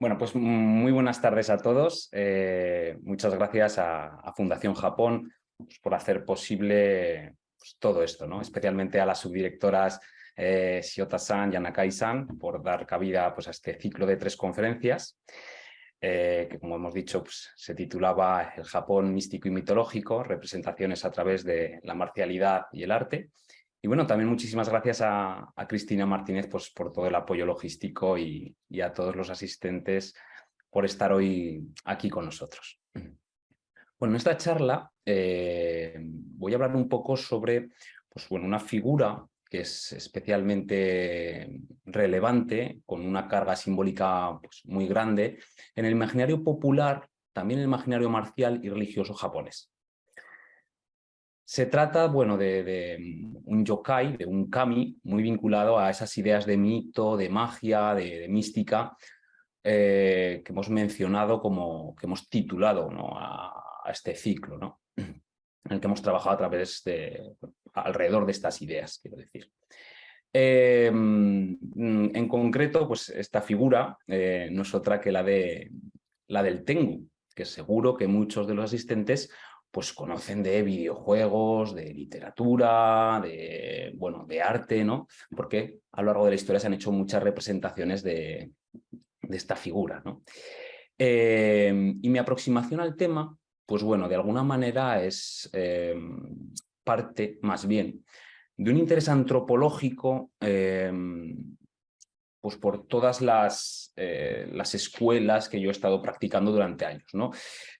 Bueno, pues muy buenas tardes a todos. Muchas gracias a Fundación Japón pues, por hacer posible pues, todo esto, ¿no? Especialmente a las subdirectoras Shiota-san y Anakai-san por dar cabida pues, a este ciclo de 3 conferencias que, como hemos dicho, pues, se titulaba El Japón místico y mitológico, representaciones a través de la marcialidad y el arte. Y bueno, también muchísimas gracias a Cristina Martínez pues, por todo el apoyo logístico y a todos los asistentes por estar hoy aquí con nosotros. Bueno, en esta charla voy a hablar un poco sobre pues, bueno, una figura que es especialmente relevante, con una carga simbólica pues, muy grande en el imaginario popular, también en el imaginario marcial y religioso japonés. Se trata, bueno, de un yokai, de un kami, muy vinculado a esas ideas de mito, de magia, de mística, que hemos mencionado que hemos titulado, ¿no? a este ciclo, ¿no? En el que hemos trabajado a través alrededor de estas ideas, quiero decir. En concreto, pues esta figura no es otra que la del Tengu, que seguro que muchos de los asistentes pues conocen de videojuegos, de literatura, bueno, de arte, ¿no? Porque a lo largo de la historia se han hecho muchas representaciones de esta figura, ¿no? Y mi aproximación al tema, pues bueno, de alguna manera es parte, más bien, de un interés antropológico pues por todas las escuelas que yo he estado practicando durante años, ¿no?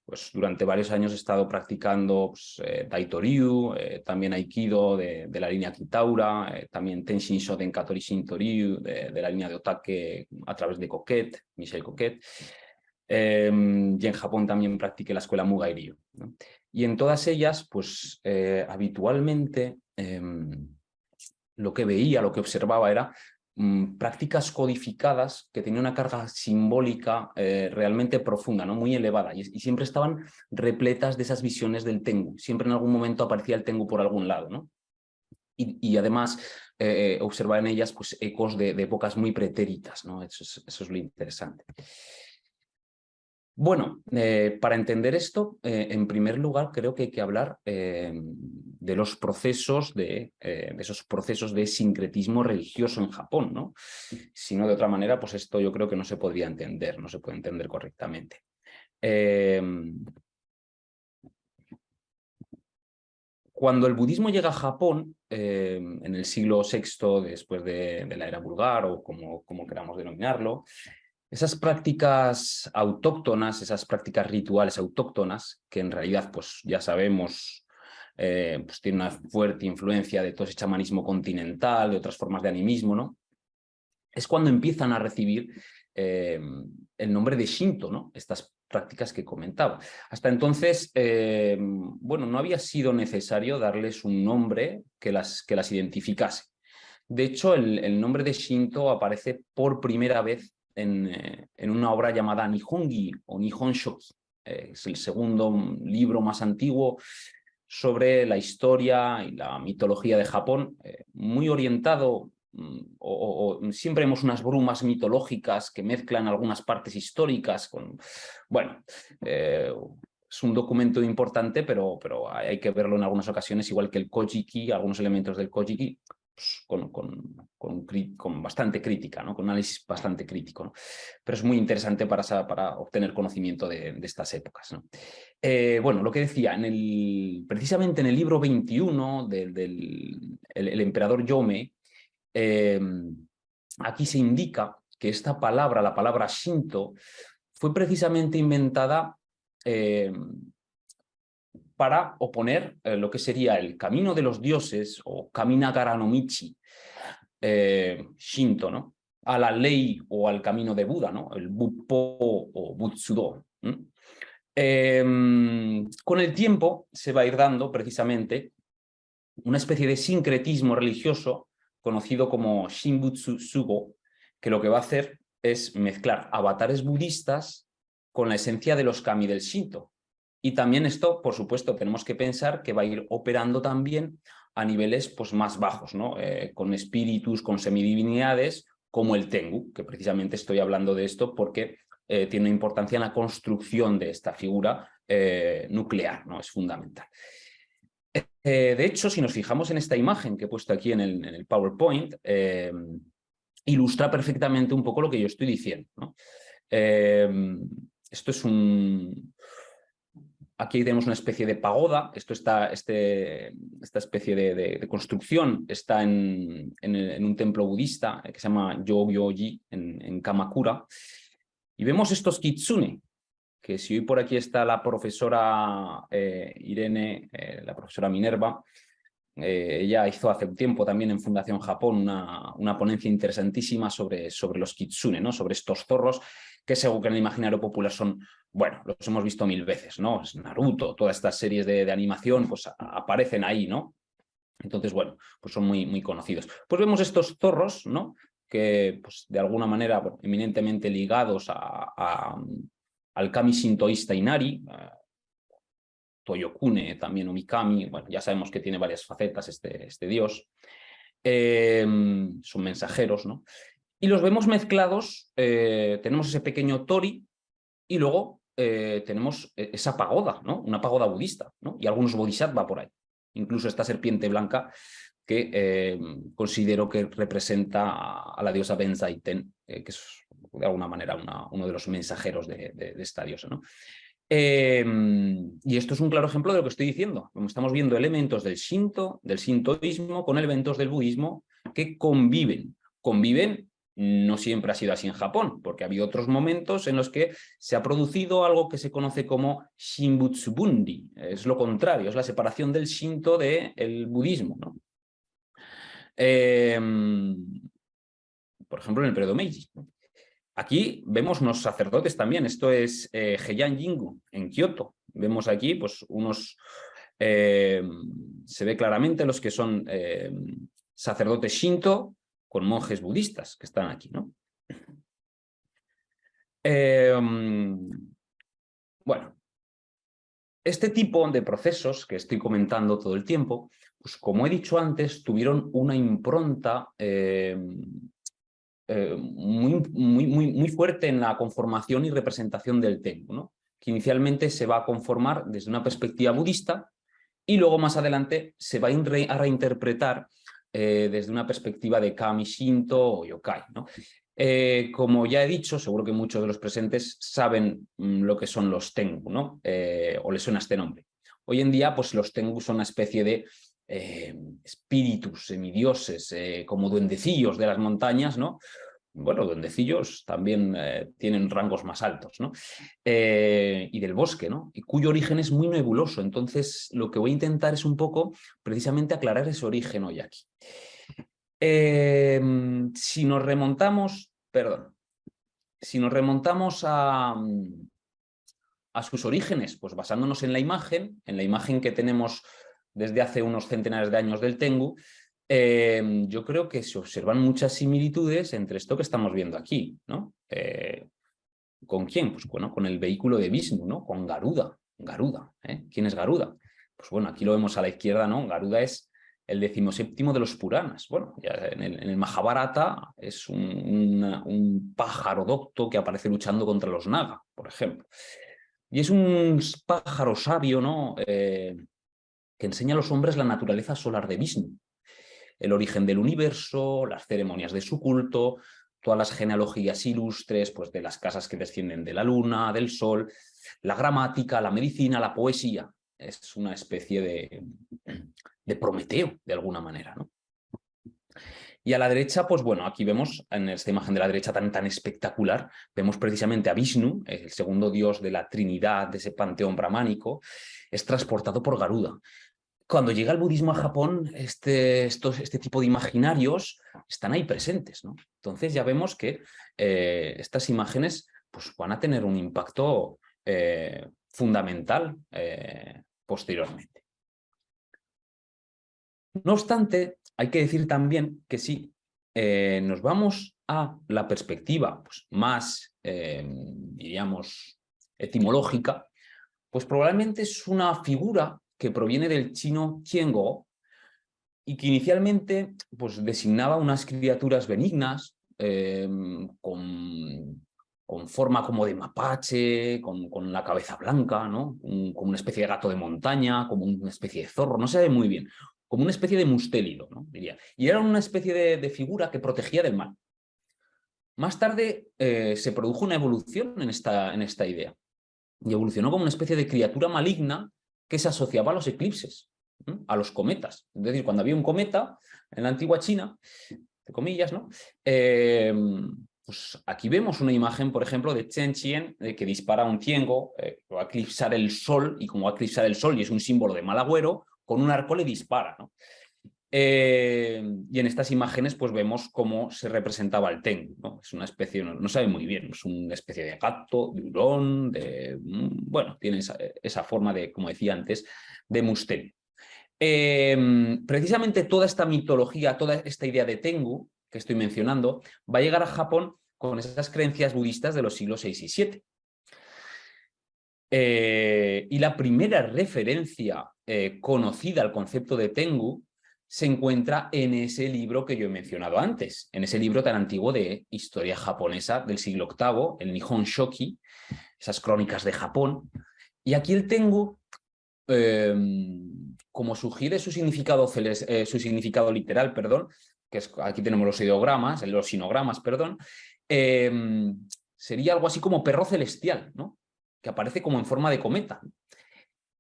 Pues durante varios años he estado practicando pues, Daitoryu, también Aikido de la línea Kitaura, también Tenshin Shoden Katori Shintoryu de la línea de Otake a través de Coquette, Michel Coquette. Y en Japón también practiqué la escuela Mugai-ryu, ¿no? Y en todas ellas, pues habitualmente lo que veía, lo que observaba era prácticas codificadas que tenían una carga simbólica realmente profunda, ¿no? Muy elevada, y siempre estaban repletas de esas visiones del Tengu. Siempre en algún momento aparecía el Tengu por algún lado, ¿no? Y además observar en ellas pues, ecos de épocas muy pretéritas, ¿no? Eso es lo interesante. Bueno, para entender esto, en primer lugar, creo que hay que hablar de los procesos, de esos procesos de sincretismo religioso en Japón, ¿no? Si no, de otra manera, pues esto yo creo que no se podría entender, no se puede entender correctamente. Cuando el budismo llega a Japón, en el siglo VI, después de la era vulgar, o como queramos denominarlo, esas prácticas autóctonas, esas prácticas rituales autóctonas, que en realidad, pues ya sabemos, pues tienen una fuerte influencia de todo ese chamanismo continental, de otras formas de animismo, ¿no? Es cuando empiezan a recibir el nombre de Shinto, ¿no? Estas prácticas que comentaba. Hasta entonces, bueno, no había sido necesario darles un nombre que las identificase. De hecho, el nombre de Shinto aparece por primera vez en una obra llamada Nihongi o Nihon Shoki. Es el segundo libro más antiguo sobre la historia y la mitología de Japón, muy orientado, siempre vemos unas brumas mitológicas que mezclan algunas partes históricas con, bueno, es un documento importante, pero hay que verlo en algunas ocasiones, igual que el Kojiki, algunos elementos del Kojiki, pues, con bastante crítica, ¿no? Con un análisis bastante crítico, ¿no? Pero es muy interesante para obtener conocimiento de estas épocas, ¿no? Bueno, lo que decía, precisamente en el libro 21 el emperador Yome, aquí se indica que esta palabra, la palabra Shinto, fue precisamente inventada para oponer lo que sería el camino de los dioses o Kaminagara no Michi, Shinto, ¿no? A la ley o al camino de Buda, ¿no? El Buppo o Butsudo. Con el tiempo se va a ir dando precisamente una especie de sincretismo religioso conocido como Shinbutsu Sugo, que lo que va a hacer es mezclar avatares budistas con la esencia de los kami del Shinto. Y también esto, por supuesto, tenemos que pensar que va a ir operando también a niveles pues, más bajos, ¿no? Con espíritus, con semidivinidades, como el Tengu, que precisamente estoy hablando de esto porque tiene una importancia en la construcción de esta figura nuclear, ¿no? Es fundamental. De hecho, si nos fijamos en esta imagen que he puesto aquí en el PowerPoint, ilustra perfectamente un poco lo que yo estoy diciendo, ¿no? Esto es Aquí tenemos una especie de pagoda. Esta especie de construcción está en un templo budista que se llama Yogyoji en Kamakura. Y vemos estos kitsune, que si hoy por aquí está la profesora Irene, la profesora Minerva, ella hizo hace un tiempo también en Fundación Japón una ponencia interesantísima sobre los kitsune, ¿no? Sobre estos zorros que según que en el imaginario popular son, bueno, los hemos visto 1000 veces, ¿no? Es Naruto, todas estas series de animación pues aparecen ahí, ¿no? Entonces, bueno, pues son muy, muy conocidos. Pues vemos estos zorros, ¿no? Que pues, de alguna manera bueno, eminentemente ligados al kami sintoísta Inari, Toyokune también, o Mikami, bueno, ya sabemos que tiene varias facetas este dios. Son mensajeros, ¿no? Y los vemos mezclados, tenemos ese pequeño tori y luego tenemos esa pagoda, ¿no? Una pagoda budista, ¿no? Y algunos bodhisattva por ahí. Incluso esta serpiente blanca que considero que representa a la diosa Benzaiten, que es de alguna manera uno de los mensajeros de esta diosa, ¿no? Y esto es un claro ejemplo de lo que estoy diciendo. Como estamos viendo elementos del Shinto, del sintoísmo, con elementos del budismo que conviven. Conviven, no siempre ha sido así en Japón, porque ha habido otros momentos en los que se ha producido algo que se conoce como Shinbutsubundi. Es lo contrario, es la separación del Shinto del budismo, ¿no? Por ejemplo, en el periodo Meiji, ¿no? Aquí vemos unos sacerdotes también. Esto es Heian Jingu, en Kioto. Vemos aquí pues, se ve claramente los que son sacerdotes Shinto con monjes budistas que están aquí, ¿no? Bueno, este tipo de procesos que estoy comentando todo el tiempo, pues como he dicho antes, tuvieron una impronta muy fuerte en la conformación y representación del Tengu, ¿no? Que inicialmente se va a conformar desde una perspectiva budista y luego más adelante se va a reinterpretar desde una perspectiva de Kami Shinto o Yokai, ¿no? Como ya he dicho, seguro que muchos de los presentes saben lo que son los Tengu, ¿no? O les suena este nombre. Hoy en día, pues los Tengu son una especie de espíritus, semidioses, como duendecillos de las montañas, ¿no? Bueno, duendecillos también tienen rangos más altos, ¿no? Y del bosque, ¿no? Y cuyo origen es muy nebuloso. Entonces, lo que voy a intentar es un poco, precisamente, aclarar ese origen hoy aquí. Si nos remontamos a sus orígenes, pues basándonos en la imagen que tenemos desde hace unos centenares de años del Tengu, yo creo que se observan muchas similitudes entre esto que estamos viendo aquí, ¿no? ¿Con quién? Pues bueno, con el vehículo de Vishnu, ¿no? Con Garuda. Garuda, ¿eh? ¿Quién es Garuda? Pues bueno, aquí lo vemos a la izquierda, ¿no? Garuda es el 17º de los Puranas. Bueno, ya en el Mahabharata es un pájaro docto que aparece luchando contra los Naga, por ejemplo. Y es un pájaro sabio, ¿no? Que enseña a los hombres la naturaleza solar de Vishnu, el origen del universo, las ceremonias de su culto, todas las genealogías ilustres pues, de las casas que descienden de la luna, del sol, la gramática, la medicina, la poesía. Es una especie de Prometeo, de alguna manera, ¿no? Y a la derecha, pues bueno, aquí vemos, en esta imagen de la derecha tan espectacular, vemos precisamente a Vishnu, el segundo dios de la Trinidad, de ese panteón brahmánico, es transportado por Garuda. Cuando llega el budismo a Japón, este tipo de imaginarios están ahí presentes, ¿no? Entonces ya vemos que estas imágenes pues, van a tener un impacto fundamental posteriormente. No obstante, hay que decir también que si nos vamos a la perspectiva pues, más, diríamos, etimológica, pues probablemente es una figura que proviene del chino qianguo y que inicialmente pues, designaba unas criaturas benignas con con forma como de mapache, con la cabeza blanca, ¿no? Como una especie de gato de montaña, como una especie de zorro, no se ve muy bien, como una especie de mustélido, ¿no? Diría. Y era una especie de figura que protegía del mal. Más tarde se produjo una evolución en esta idea y evolucionó como una especie de criatura maligna que se asociaba a los eclipses, ¿no? A los cometas. Es decir, cuando había un cometa en la antigua China, de comillas, ¿no? Pues aquí vemos una imagen, por ejemplo, de Chen Qian, que dispara un tiengo, que va a eclipsar el sol, y como va a eclipsar el sol y es un símbolo de mal agüero, con un arco le dispara, ¿no? Y en estas imágenes pues vemos cómo se representaba el Tengu, ¿no? Es una especie, no sabe muy bien, es una especie de gato, de hurón, bueno, tiene esa forma de, como decía antes, de mustel. Precisamente toda esta mitología, toda esta idea de Tengu que estoy mencionando, va a llegar a Japón con esas creencias budistas de los siglos 6 y 7. Y la primera referencia conocida al concepto de Tengu se encuentra en ese libro que yo he mencionado antes, en ese libro tan antiguo de historia japonesa del siglo VIII, el Nihon Shoki, esas crónicas de Japón. Y aquí el Tengu, como sugiere su significado literal, perdón, que es, aquí tenemos los ideogramas, los sinogramas, perdón, sería algo así como perro celestial, ¿no? Que aparece como en forma de cometa.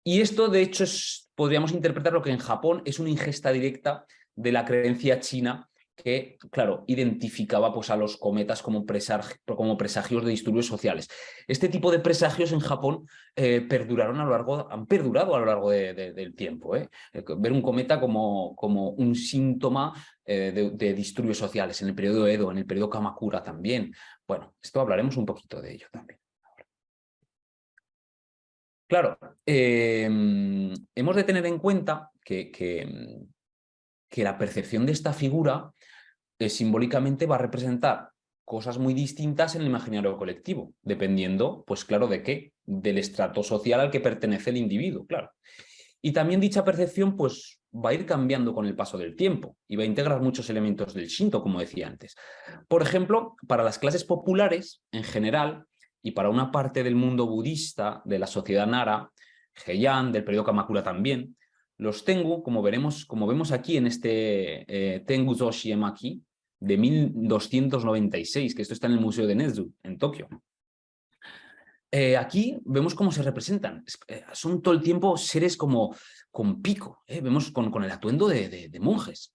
Y esto, de hecho, podríamos interpretar lo que en Japón es una ingesta directa de la creencia china que, claro, identificaba pues, a los cometas como presagios de disturbios sociales. Este tipo de presagios en Japón han perdurado a lo largo del tiempo. Ver un cometa como un síntoma de disturbios sociales en el periodo Edo, en el periodo Kamakura también. Bueno, esto hablaremos un poquito de ello también. Claro, hemos de tener en cuenta que la percepción de esta figura simbólicamente va a representar cosas muy distintas en el imaginario colectivo, dependiendo, pues claro, ¿de qué? Del estrato social al que pertenece el individuo, claro. Y también dicha percepción pues, va a ir cambiando con el paso del tiempo y va a integrar muchos elementos del Shinto, como decía antes. Por ejemplo, para las clases populares, en general, y para una parte del mundo budista, de la sociedad Nara, Heian, del periodo Kamakura también, los Tengu, como vemos aquí en este Tengu Zoshi Emaki, de 1296, que esto está en el Museo de Nezu, en Tokio. Aquí vemos cómo se representan. Son todo el tiempo seres como con pico. Vemos con el atuendo de monjes,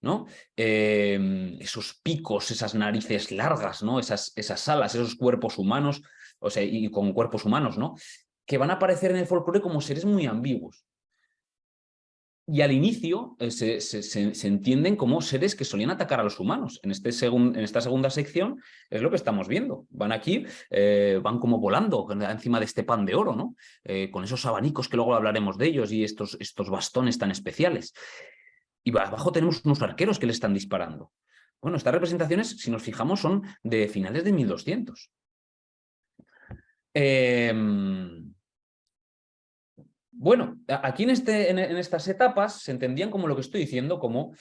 ¿no? Esos picos, esas narices largas, ¿no? Esas alas, esos cuerpos humanos, o sea, y con cuerpos humanos, ¿no? Que van a aparecer en el folclore como seres muy ambiguos. Y al inicio se entienden como seres que solían atacar a los humanos. En esta segunda sección es lo que estamos viendo. Van aquí, van como volando encima de este pan de oro, ¿no? Con esos abanicos que luego hablaremos de ellos y estos bastones tan especiales. Y abajo tenemos unos arqueros que le están disparando. Bueno, estas representaciones, si nos fijamos, son de finales de 1200. Bueno, aquí en estas etapas se entendían como lo que estoy diciendo, como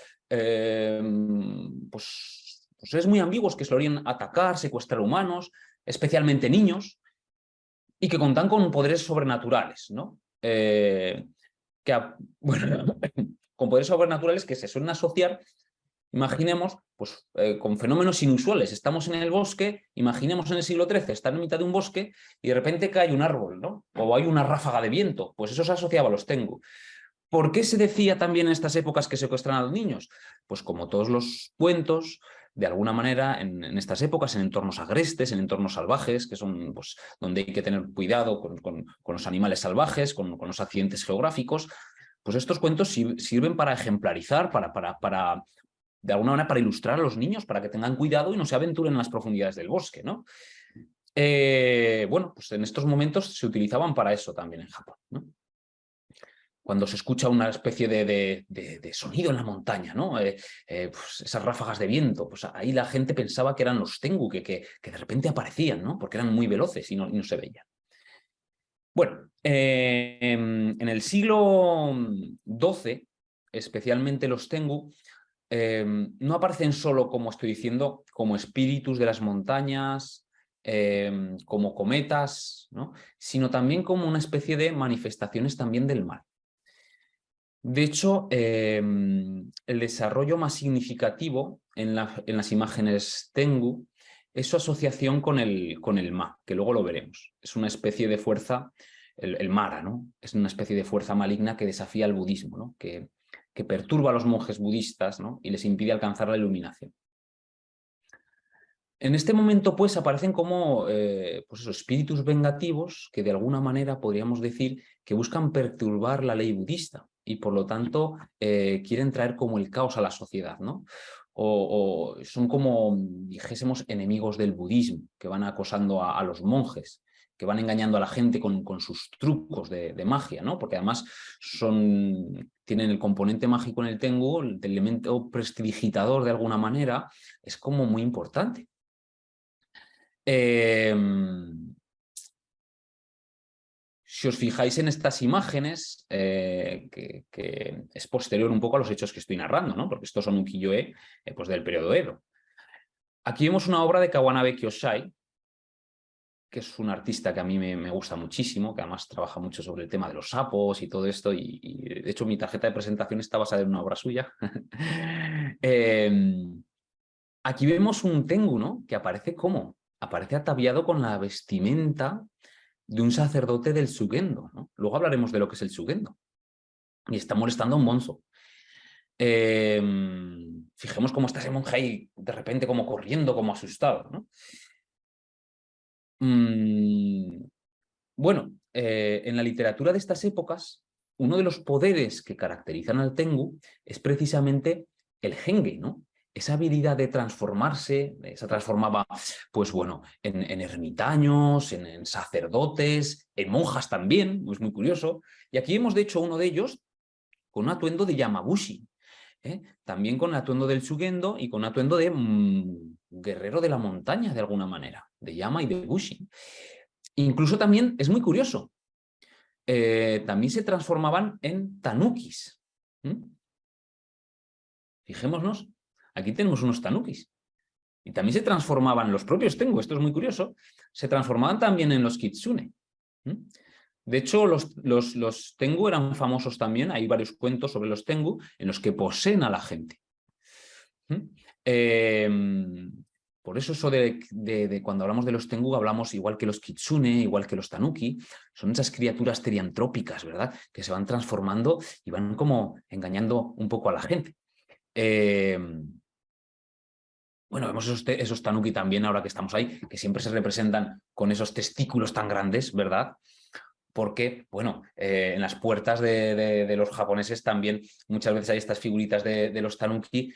pues seres muy ambiguos que solían atacar, secuestrar humanos, especialmente niños, y que contan con poderes sobrenaturales, ¿no? Bueno, con poderes sobrenaturales que se suelen asociar, imaginemos, pues con fenómenos inusuales. Estamos en el bosque, imaginemos en el siglo XIII, estar en mitad de un bosque y de repente cae un árbol, ¿no? O hay una ráfaga de viento, pues eso se asociaba a los Tengu. ¿Por qué se decía también en estas épocas que secuestran a los niños? Pues como todos los cuentos, de alguna manera, en estas épocas, en entornos agrestes, en entornos salvajes, que son pues, donde hay que tener cuidado con los animales salvajes, con los accidentes geográficos, pues estos cuentos sirven para ejemplarizar, de alguna manera para ilustrar a los niños, para que tengan cuidado y no se aventuren en las profundidades del bosque, ¿no? Bueno, pues en estos momentos se utilizaban para eso también en Japón, ¿no? Cuando se escucha una especie de sonido en la montaña, ¿no? Pues esas ráfagas de viento, pues ahí la gente pensaba que eran los Tengu, que de repente aparecían, ¿no? Porque eran muy veloces y no se veían. Bueno, en el siglo XII, especialmente los Tengu, no aparecen solo, como estoy diciendo, como espíritus de las montañas, como cometas, ¿no? Sino también como una especie de manifestaciones también del mal. De hecho, el desarrollo más significativo en las imágenes Tengu es su asociación con el Ma, que luego lo veremos. Es una especie de fuerza, el Mara, ¿no? Es una especie de fuerza maligna que desafía al budismo, ¿no? Que perturba a los monjes budistas, ¿no? Y les impide alcanzar la iluminación. En este momento, pues, aparecen como pues esos espíritus vengativos que de alguna manera podríamos decir que buscan perturbar la ley budista y por lo tanto quieren traer como el caos a la sociedad, ¿no? O son como, dijésemos, enemigos del budismo que van acosando a los monjes, que van engañando a la gente con sus trucos de magia, ¿no? Porque además tienen el componente mágico en el Tengu, el elemento prestidigitador de alguna manera, es como muy importante. Si os fijáis en estas imágenes, que es posterior un poco a los hechos que estoy narrando, ¿no? Porque estos son ukiyo-e pues del periodo Edo. Aquí vemos una obra de Kawanabe Kyoshai, que es un artista que a mí me gusta muchísimo, que además trabaja mucho sobre el tema de los sapos y todo esto, y de hecho mi tarjeta de presentación está basada en una obra suya. Aquí vemos un Tengu, ¿no? Que aparece ¿cómo? Aparece ataviado con la vestimenta de un sacerdote del Shugendo, ¿no? Luego hablaremos de lo que es el Shugendo. Y está molestando a un monzo. Fijemos cómo está ese monje ahí, de repente como corriendo, como asustado, ¿no? Bueno, en la literatura de estas épocas, uno de los poderes que caracterizan al Tengu es precisamente el Henge, ¿no? Esa habilidad de transformarse, se transformaba, pues bueno, en ermitaños, en sacerdotes, en monjas también, es muy curioso. Y aquí vemos, de hecho, uno de ellos con un atuendo de Yamabushi, también con el atuendo del Shugendo y con un atuendo de guerrero de la montaña, de alguna manera, de Yama y de Bushi. Incluso también, es muy curioso, también se transformaban en tanukis. Fijémonos, aquí tenemos unos tanukis. Y también se transformaban los propios Tengu, esto es muy curioso, se transformaban también en los kitsune. De hecho, los Tengu eran famosos también, hay varios cuentos sobre los Tengu en los que poseen a la gente. Por eso de cuando hablamos de los Tengu hablamos igual que los kitsune, igual que los tanuki, son esas criaturas teriantrópicas, ¿verdad? Que se van transformando y van como engañando un poco a la gente. Bueno, vemos esos tanuki también, ahora que estamos ahí, que siempre se representan con esos testículos tan grandes, ¿verdad? Porque, bueno, en las puertas de los japoneses también muchas veces hay estas figuritas de los tanuki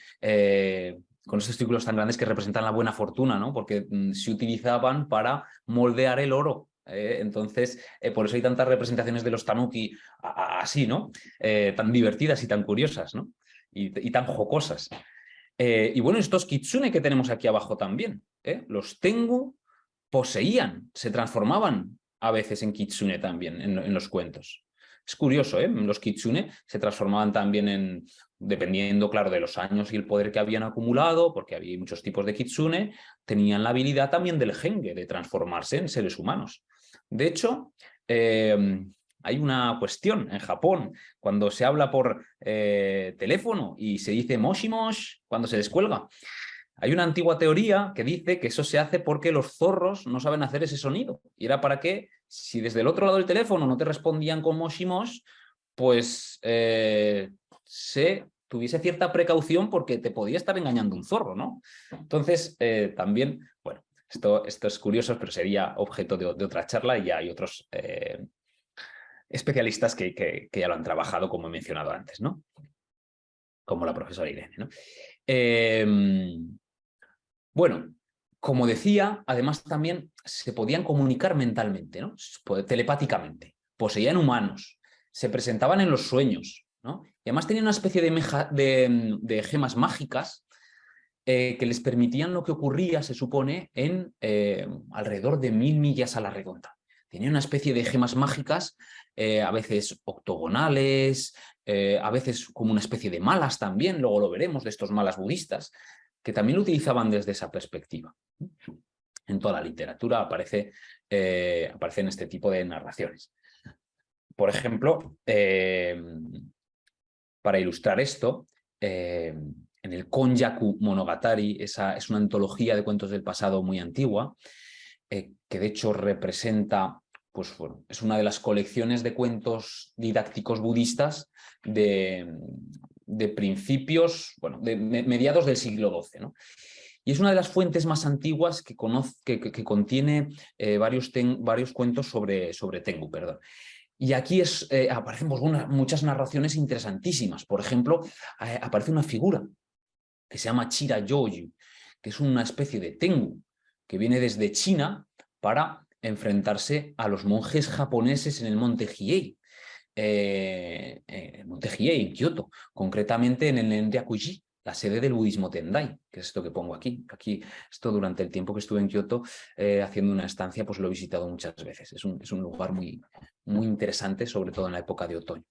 con esos testículos tan grandes que representan la buena fortuna, ¿no? Porque se utilizaban para moldear el oro. Entonces, por eso hay tantas representaciones de los tanuki así, ¿no? Tan divertidas y tan curiosas, ¿no? Y tan jocosas. Y bueno, estos kitsune que tenemos aquí abajo también, los Tengu poseían, se transformaban a veces en kitsune también en los cuentos. Es curioso, los kitsune se transformaban también dependiendo, claro, de los años y el poder que habían acumulado, porque había muchos tipos de kitsune, tenían la habilidad también del Henge, de transformarse en seres humanos. De hecho, hay una cuestión en Japón, cuando se habla por teléfono y se dice moshimosh cuando se descuelga. Hay una antigua teoría que dice que eso se hace porque los zorros no saben hacer ese sonido. Y era para que, si desde el otro lado del teléfono no te respondían con moshimosh, pues se tuviese cierta precaución porque te podía estar engañando un zorro, ¿no? Entonces, también, bueno, esto es curioso, pero sería objeto de otra charla y ya hay otros especialistas que ya lo han trabajado, como he mencionado antes, ¿no? Como la profesora Irene, ¿no? Bueno, como decía, además también se podían comunicar mentalmente, ¿no? Telepáticamente, poseían humanos, se presentaban en los sueños, ¿no? Y además tenían una especie de gemas mágicas que les permitían lo que ocurría, se supone, en alrededor de 1000 millas a la redonda. Tenían una especie de gemas mágicas, a veces octogonales, a veces como una especie de malas también, luego lo veremos, de estos malas budistas, que también lo utilizaban desde esa perspectiva. en toda la literatura aparecen este tipo de narraciones. Por ejemplo, para ilustrar esto, en el Konjaku Monogatari, es una antología de cuentos del pasado muy antigua, que de hecho representa, pues bueno, es una de las colecciones de cuentos didácticos budistas de principios, bueno, de mediados del siglo XII, ¿no? Y es una de las fuentes más antiguas que contiene varios cuentos sobre Tengu, perdón. Y aquí aparecen pues, muchas narraciones interesantísimas. Por ejemplo, aparece una figura que se llama Chira Yoyu, que es una especie de Tengu que viene desde China para enfrentarse a los monjes japoneses en el monte Hiei. Monte Hiei, en Kioto, concretamente en el Nenryakuji, la sede del budismo Tendai, que es esto que pongo aquí. Esto durante el tiempo que estuve en Kioto haciendo una estancia, pues lo he visitado muchas veces. Es un lugar muy, muy interesante, sobre todo en la época de otoño.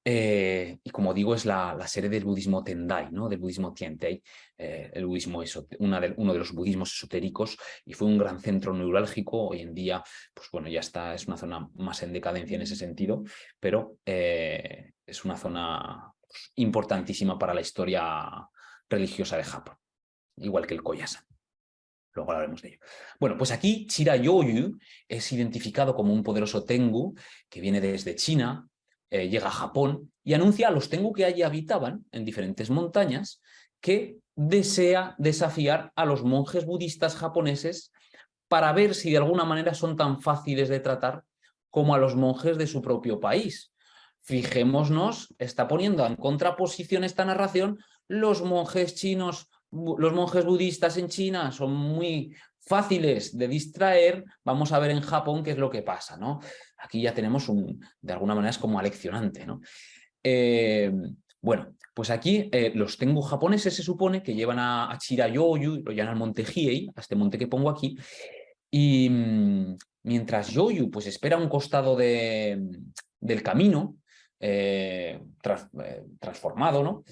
Y como digo, es la sede del budismo Tendai, ¿no? Del budismo Tiantai. El budismo uno de los budismos esotéricos, y fue un gran centro neurálgico. Hoy en día, pues bueno, ya está, es una zona más en decadencia en ese sentido, pero es una zona pues, importantísima para la historia religiosa de Japón, igual que el Koyasan. Luego hablaremos de ello. Bueno, pues aquí Chira Yoyu es identificado como un poderoso Tengu que viene desde China, llega a Japón y anuncia a los Tengu que allí habitaban en diferentes montañas que desea desafiar a los monjes budistas japoneses para ver si de alguna manera son tan fáciles de tratar como a los monjes de su propio país. Fijémonos, está poniendo en contraposición esta narración los monjes chinos. Los monjes budistas en China son muy fáciles de distraer. Vamos a ver en Japón qué es lo que pasa, ¿no? Aquí ya tenemos de alguna manera es como aleccionante, ¿no? Bueno, pues aquí los Tengu japoneses se supone que llevan a Chirayoyu, lo llaman al monte Hiei, a este monte que pongo aquí, y mientras Yoyu pues espera a un costado del camino, transformado, ¿no?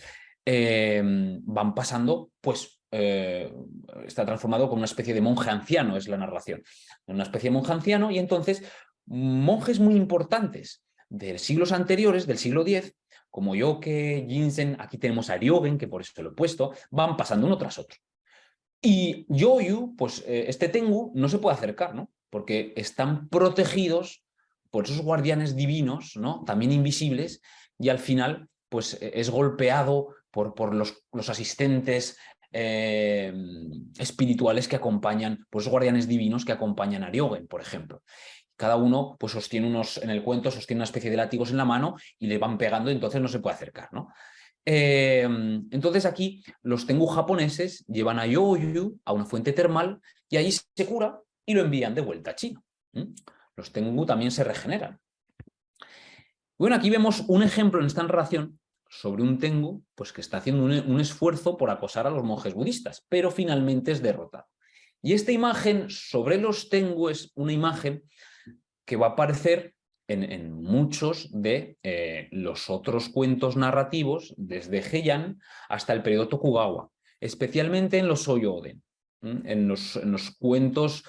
Van pasando, pues está transformado como una especie de monje anciano, es la narración, una especie de monje anciano, y entonces monjes muy importantes de siglos anteriores, del siglo X, como Yoke, Jinsen, aquí tenemos a Ryogen, que por eso lo he puesto, van pasando uno tras otro. Y Yoyu, pues este Tengu no se puede acercar, ¿no? Porque están protegidos por esos guardianes divinos, ¿no? También invisibles, y al final, pues es golpeado por los asistentes espirituales que acompañan, por esos guardianes divinos que acompañan a Ryogen, por ejemplo. Cada uno, pues sostiene en el cuento, sostiene una especie de látigos en la mano y le van pegando, y entonces no se puede acercar, ¿no? Entonces aquí los Tengu japoneses llevan a Yoyu a una fuente termal y allí se cura y lo envían de vuelta a China. Los Tengu también se regeneran. Bueno, aquí vemos un ejemplo en esta narración sobre un Tengu pues, que está haciendo un esfuerzo por acosar a los monjes budistas, pero finalmente es derrotado. Y esta imagen sobre los Tengu es una imagen que va a aparecer en muchos de los otros cuentos narrativos, desde Heian hasta el periodo Tokugawa, especialmente en los Soyoden. En los cuentos,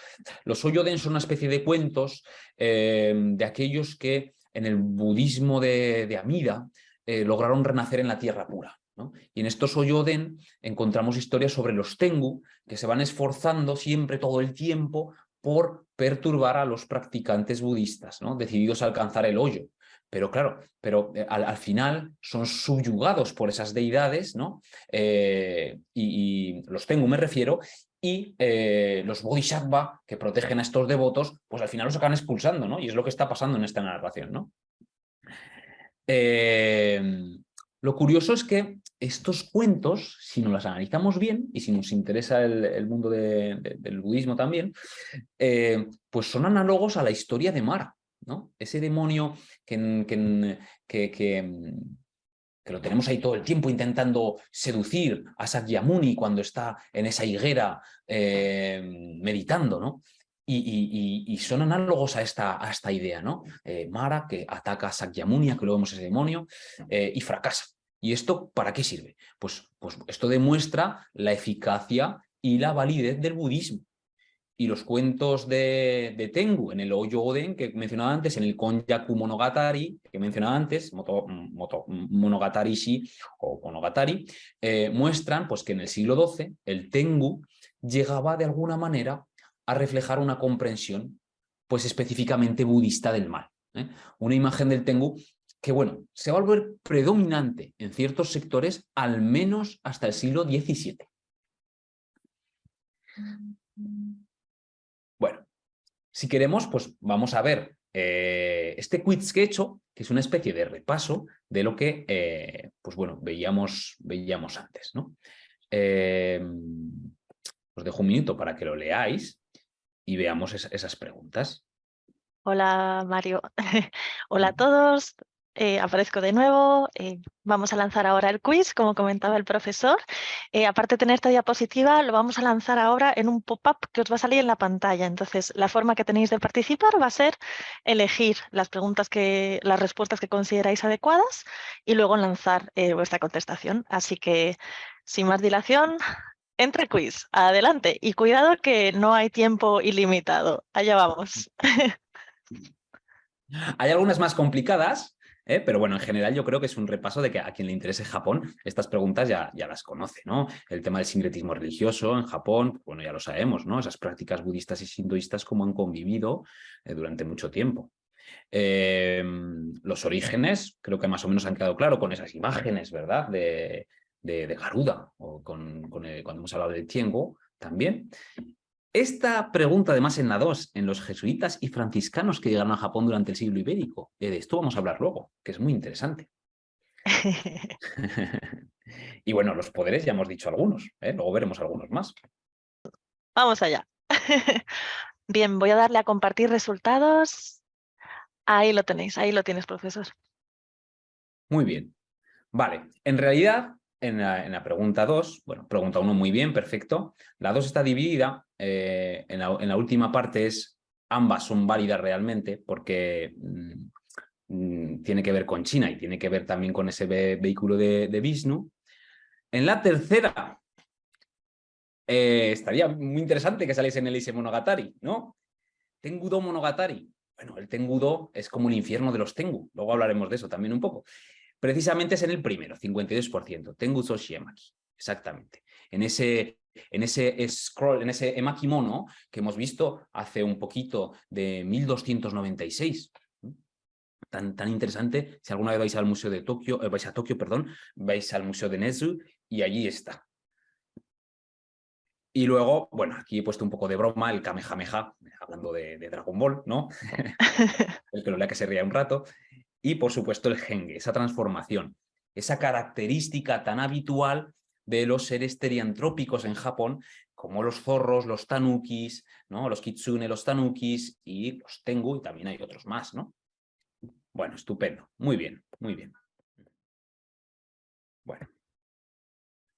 los Soyoden son una especie de cuentos de aquellos que en el budismo de Amida lograron renacer en la tierra pura, ¿no? Y en estos Soyoden encontramos historias sobre los Tengu que se van esforzando siempre, todo el tiempo, por perturbar a los practicantes budistas, ¿no? Decididos a alcanzar el hoyo. Pero claro, al final son subyugados por esas deidades, ¿no? Y los Tengu me refiero, y los Bodhisattva que protegen a estos devotos, pues al final los acaban expulsando, ¿no? Y es lo que está pasando en esta narración, ¿no? Lo curioso es que estos cuentos, si nos los analizamos bien, y si nos interesa el mundo del budismo también, pues son análogos a la historia de Mara, ¿no? Ese demonio que lo tenemos ahí todo el tiempo intentando seducir a Sakyamuni cuando está en esa higuera meditando, ¿no? Y son análogos a esta idea, ¿no? Mara, que ataca a Sakyamuni, que luego vemos ese demonio, y fracasa. ¿Y esto para qué sirve? Pues esto demuestra la eficacia y la validez del budismo. y los cuentos de Tengu en el Oyo Oden que mencionaba antes, en el Konjaku Monogatari que mencionaba antes, Monogatari Shi o Monogatari, muestran pues, que en el siglo XII el Tengu llegaba de alguna manera a reflejar una comprensión pues específicamente budista del mal. Una imagen del Tengu que, bueno, se va a volver predominante en ciertos sectores al menos hasta el siglo XVII. Bueno, si queremos, pues vamos a ver este quiz que he hecho, que es una especie de repaso de lo que, pues bueno, veíamos antes, ¿no? Os dejo un minuto para que lo leáis y veamos esas preguntas. Hola, Mario. Hola a todos. Aparezco de nuevo. Vamos a lanzar ahora el quiz, como comentaba el profesor. Aparte de tener esta diapositiva, lo vamos a lanzar ahora en un pop-up que os va a salir en la pantalla. Entonces, la forma que tenéis de participar va a ser elegir las respuestas que consideráis adecuadas y luego lanzar vuestra contestación. Así que, sin más dilación, entre quiz. Adelante. Y cuidado que no hay tiempo ilimitado. Allá vamos. Hay algunas más complicadas, pero bueno, en general yo creo que es un repaso de que a quien le interese Japón, estas preguntas ya las conoce, ¿no? El tema del sincretismo religioso en Japón, bueno, ya lo sabemos, ¿no? Esas prácticas budistas y sintoístas cómo han convivido durante mucho tiempo. Los orígenes, creo que más o menos han quedado claro con esas imágenes, ¿verdad? De Garuda, o cuando hemos hablado del Tiengo también. Esta pregunta, además, en la 2, en los jesuitas y franciscanos que llegaron a Japón durante el siglo ibérico. De esto vamos a hablar luego, que es muy interesante. Y bueno, los poderes ya hemos dicho algunos, luego veremos algunos más. Vamos allá. Bien, voy a darle a compartir resultados. Ahí lo tenéis, ahí lo tienes, profesor. Muy bien. Vale, en realidad, en la pregunta 2, bueno, pregunta 1 muy bien, perfecto. La 2 está dividida, en la última parte ambas son válidas realmente porque tiene que ver con China y tiene que ver también con ese vehículo de Vishnu. En la tercera, estaría muy interesante que saliese en el Ise Monogatari, ¿no? Tengu-do Monogatari. Bueno, el Tengu-do es como el infierno de los Tengu. Luego hablaremos de eso también un poco. Precisamente es en el primero, 52%. Tengu-zo Shiemaki. Exactamente. En ese scroll, en ese emaki-mono que hemos visto hace un poquito de 1296. Tan interesante. Si alguna vez vais al Museo de Tokio, vais a Tokio, perdón, vais al Museo de Nezu y allí está. Y luego, bueno, aquí he puesto un poco de broma, el Kamehameha, hablando de Dragon Ball, ¿no? El que lo lea que se ría un rato. Y, por supuesto, el Genge, esa transformación, esa característica tan habitual de los seres teriantrópicos en Japón, como los zorros, los tanukis, ¿no? Los kitsune, los tanukis y los tengu, y también hay otros más, ¿no? Bueno, estupendo. Muy bien, muy bien.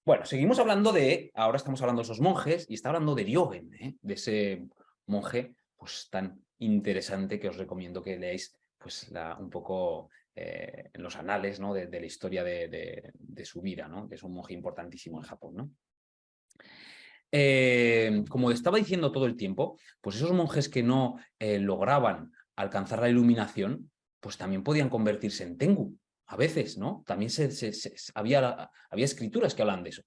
Bueno, seguimos hablando ahora estamos hablando de esos monjes y está hablando de Ryogen, de ese monje pues tan interesante que os recomiendo que leáis pues un poco en los anales, ¿no? de la historia de su vida, ¿no? Que es un monje importantísimo en Japón, ¿no? Como estaba diciendo todo el tiempo, pues esos monjes que no lograban alcanzar la iluminación, pues también podían convertirse en Tengu, a veces, ¿no? También había escrituras que hablan de eso.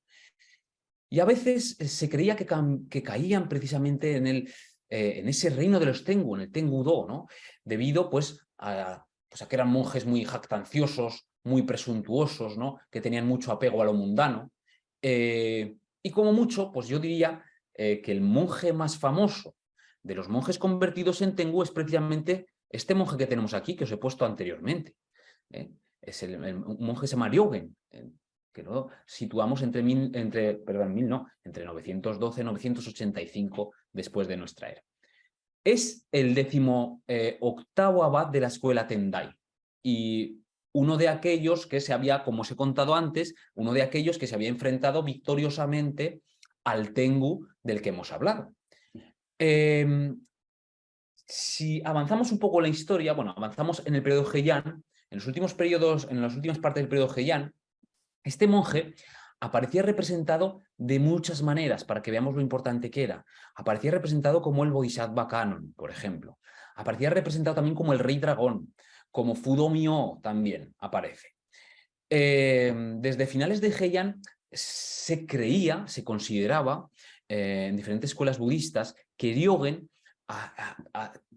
Y a veces se creía que caían precisamente en ese reino de los Tengu, en el Tengu-do, ¿no? Debido pues a que eran monjes muy jactanciosos, muy presuntuosos, ¿no? Que tenían mucho apego a lo mundano. Y como mucho, pues yo diría que el monje más famoso de los monjes convertidos en Tengu es precisamente este monje que tenemos aquí, que os he puesto anteriormente. Es el monje se llama Ryogen, que lo situamos entre 912 y 985 después de nuestra era. Es el 18º abad de la escuela Tendai y uno de aquellos que se había, como os he contado antes, uno de aquellos que se había enfrentado victoriosamente al Tengu del que hemos hablado. Si avanzamos un poco en la historia, bueno, avanzamos en el periodo Heian, en las últimas partes del periodo Heian, este monje aparecía representado de muchas maneras, para que veamos lo importante que era. Aparecía representado como el Bodhisattva Canon, por ejemplo. Aparecía representado también como el Rey Dragón, como Fudo-Myo también aparece. Desde finales de Heian se creía, se consideraba en diferentes escuelas budistas que Ryogen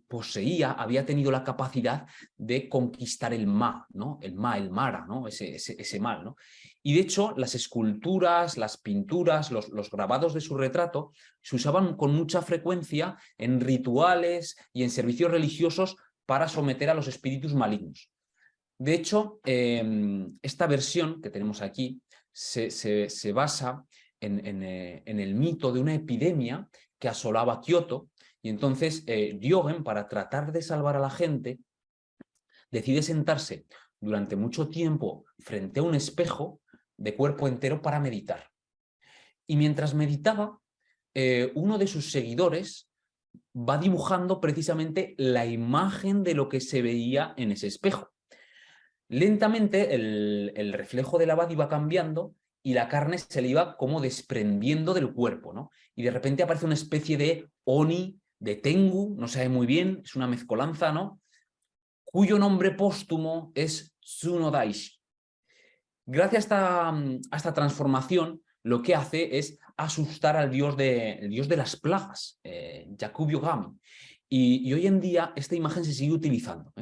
poseía, había tenido la capacidad de conquistar el Ma, ¿no? El Mara, ¿no? Ese mal, ¿no? Y de hecho, las esculturas, las pinturas, los grabados de su retrato se usaban con mucha frecuencia en rituales y en servicios religiosos para someter a los espíritus malignos. De hecho, esta versión que tenemos aquí se basa en el mito de una epidemia que asolaba Kioto, y entonces Ryogen, para tratar de salvar a la gente, decide sentarse durante mucho tiempo frente a un espejo de cuerpo entero para meditar. Y mientras meditaba, uno de sus seguidores va dibujando precisamente la imagen de lo que se veía en ese espejo. Lentamente el reflejo del abad iba cambiando y la carne se le iba como desprendiendo del cuerpo, ¿no? Y de repente aparece una especie de Oni, de Tengu, no sabe muy bien, es una mezcolanza, ¿no? Cuyo nombre póstumo es Tsunodaishi. Gracias a esta transformación, lo que hace es asustar al dios de las plagas, Yakubyo-gami. Y hoy en día esta imagen se sigue utilizando.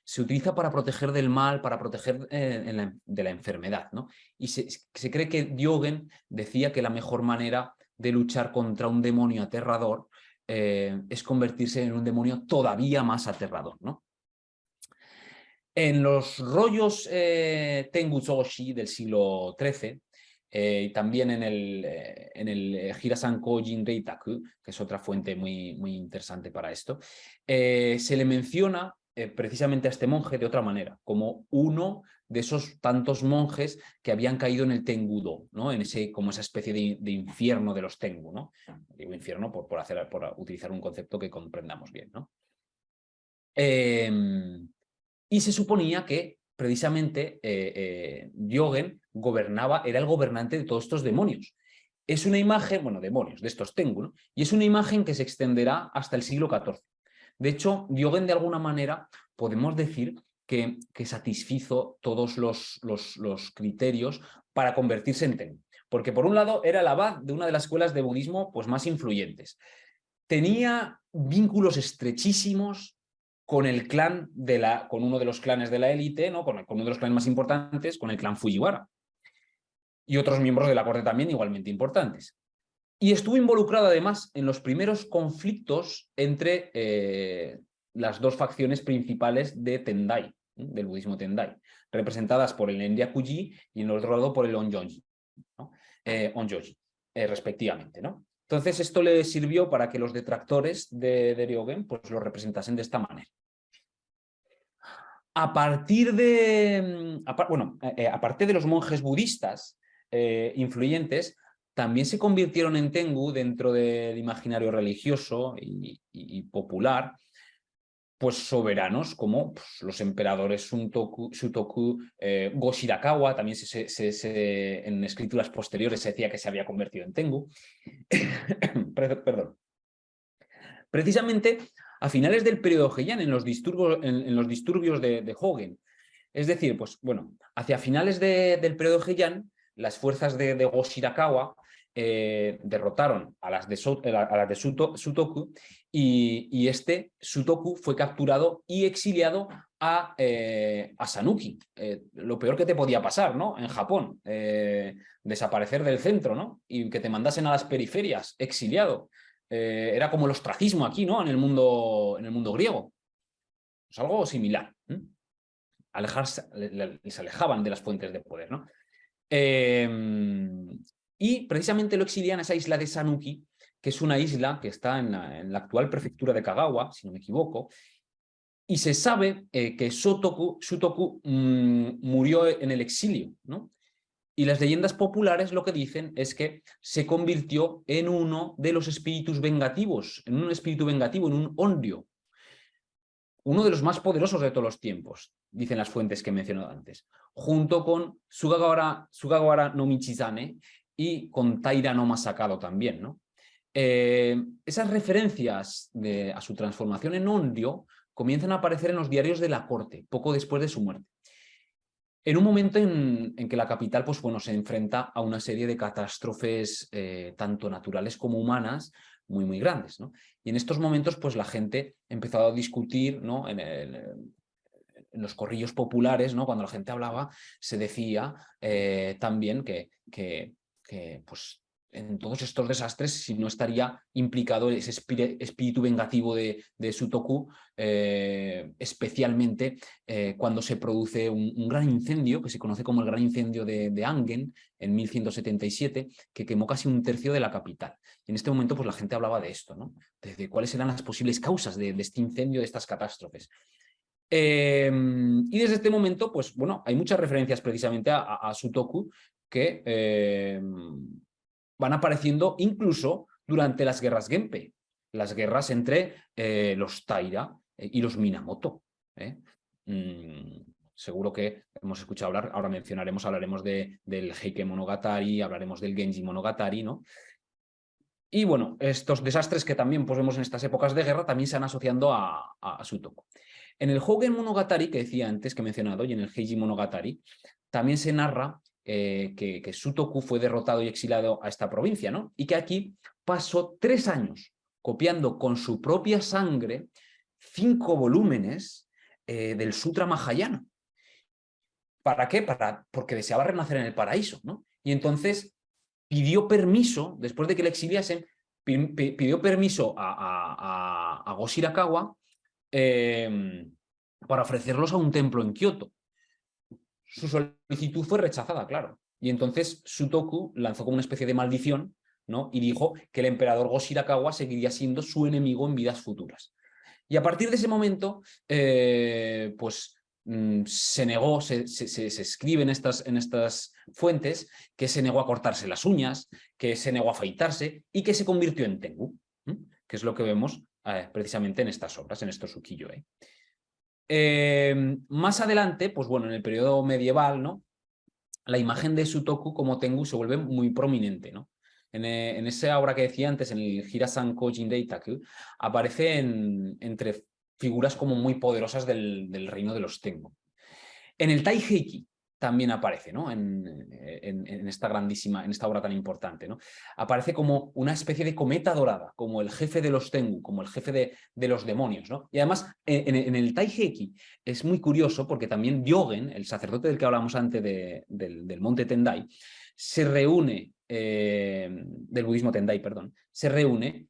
Se utiliza para proteger del mal, para proteger de la enfermedad, ¿no? Y se cree que Ryogen decía que la mejor manera de luchar contra un demonio aterrador es convertirse en un demonio todavía más aterrador, ¿no? En los rollos Tengu-zoshi del siglo XIII, y también en el Hirasan-ko Jinrei-taku, que es otra fuente muy interesante para esto, se le menciona precisamente a este monje de otra manera, como uno de esos tantos monjes que habían caído en el Tengu-do, ¿no? Como esa especie de infierno de los Tengu, ¿no? Digo infierno por utilizar un concepto que comprendamos bien, ¿no? Y se suponía que precisamente Ryogen era el gobernante de todos estos demonios. Es una imagen, bueno, demonios, de estos Tengu, ¿no? Y es una imagen que se extenderá hasta el siglo XIV. De hecho, Ryogen de alguna manera podemos decir que satisfizo todos los criterios para convertirse en Tengu. Porque por un lado era el abad de una de las escuelas de budismo pues, más influyentes. Tenía vínculos estrechísimos con el clan con uno de los clanes de la élite, ¿no? con uno de los clanes más importantes, con el clan Fujiwara. Y otros miembros de la corte también igualmente importantes. Y estuvo involucrado además en los primeros conflictos entre las dos facciones principales de Tendai, del budismo Tendai, representadas por el Enryakuji y en el otro lado por el Onjoji, ¿no? Onjoji, respectivamente, ¿no? Entonces esto le sirvió para que los detractores de Ryogen pues, lo representasen de esta manera. Aparte de los monjes budistas influyentes, también se convirtieron en Tengu dentro del imaginario religioso y popular, pues soberanos como pues, los emperadores Shutoku, Go Shirakawa, también en escrituras posteriores se decía que se había convertido en Tengu. Perdón. Precisamente a finales del periodo Heian, en los disturbios de Hogen, es decir, pues bueno, hacia finales del periodo Heian, las fuerzas de Go Shirakawa derrotaron a las de Shutoku y este Shutoku fue capturado y exiliado a Sanuki. Lo peor que te podía pasar, ¿no? En Japón, desaparecer del centro, ¿no? Y que te mandasen a las periferias, exiliado. Era como el ostracismo aquí, ¿no? En el mundo griego. Es algo similar. Les alejaban de las fuentes de poder, ¿no? Y precisamente lo exilian a esa isla de Sanuki, que es una isla que está en la actual prefectura de Kagawa, si no me equivoco, y se sabe que Shutoku murió en el exilio, ¿no? Y las leyendas populares lo que dicen es que se convirtió en uno de los espíritus vengativos, en un espíritu vengativo, en un onryo. uno de los más poderosos de todos los tiempos, dicen las fuentes que he mencionado antes, junto con Sugawara no Michizane y con Taira no Masakado también, ¿no? Esas referencias a su transformación en Onryo comienzan a aparecer en los diarios de la corte, poco después de su muerte. En un momento en que la capital pues, bueno, se enfrenta a una serie de catástrofes tanto naturales como humanas muy grandes, ¿no? Y en estos momentos pues, la gente empezó a discutir, ¿no? En los corrillos populares, ¿no? Cuando la gente hablaba, se decía también que pues, en todos estos desastres, si no estaría implicado ese espíritu vengativo de Sutoku, especialmente cuando se produce un gran incendio, que se conoce como el gran incendio de Angen, en 1177, que quemó casi un tercio de la capital. Y en este momento pues, la gente hablaba de esto, ¿no? De cuáles eran las posibles causas de este incendio, de estas catástrofes. Y desde este momento, pues bueno, hay muchas referencias precisamente a Sutoku que van apareciendo incluso durante las guerras Genpei, las guerras entre los Taira y los Minamoto. Seguro que hemos escuchado hablar, ahora hablaremos del Heike Monogatari, hablaremos del Genji Monogatari, ¿no? Y bueno, estos desastres que también pues, vemos en estas épocas de guerra también se van asociando a Sutoku. En el Hougen Monogatari, que decía antes, que he mencionado, y en el Heiji Monogatari, también se narra que Sutoku fue derrotado y exilado a esta provincia, ¿no? Y que aquí pasó 3 años copiando con su propia sangre 5 volúmenes del Sutra Mahayana. ¿Para qué? Porque deseaba renacer en el paraíso, ¿no? Y entonces pidió permiso, después de que le exiliasen, pidió permiso a Go Shirakawa para ofrecerlos a un templo en Kioto. Su solicitud fue rechazada, claro. Y entonces Sutoku lanzó como una especie de maldición, ¿no? Y dijo que el emperador Go Shirakawa seguiría siendo su enemigo en vidas futuras. Y a partir de ese momento, pues se negó, se escribe en estas fuentes que se negó a cortarse las uñas, que se negó a afeitarse y que se convirtió en Tengu, que es lo que vemos precisamente en estas obras, en estos ukiyo-e. Más adelante, pues bueno, en el periodo medieval, ¿no? La imagen de Sutoku como Tengu se vuelve muy prominente, ¿no? En esa obra que decía antes, en el Hirasan Kojin Deitaku, aparece entre figuras como muy poderosas del reino de los Tengu. En el Taiheiki también aparece, ¿no? En esta obra tan importante, ¿no? Aparece como una especie de cometa dorada, como el jefe de los Tengu, como el jefe de los demonios, ¿no? Y además, en el Taiheiki es muy curioso porque también Ryogen, el sacerdote del que hablamos antes del monte Tendai, se reúne, del budismo Tendai, perdón, se reúne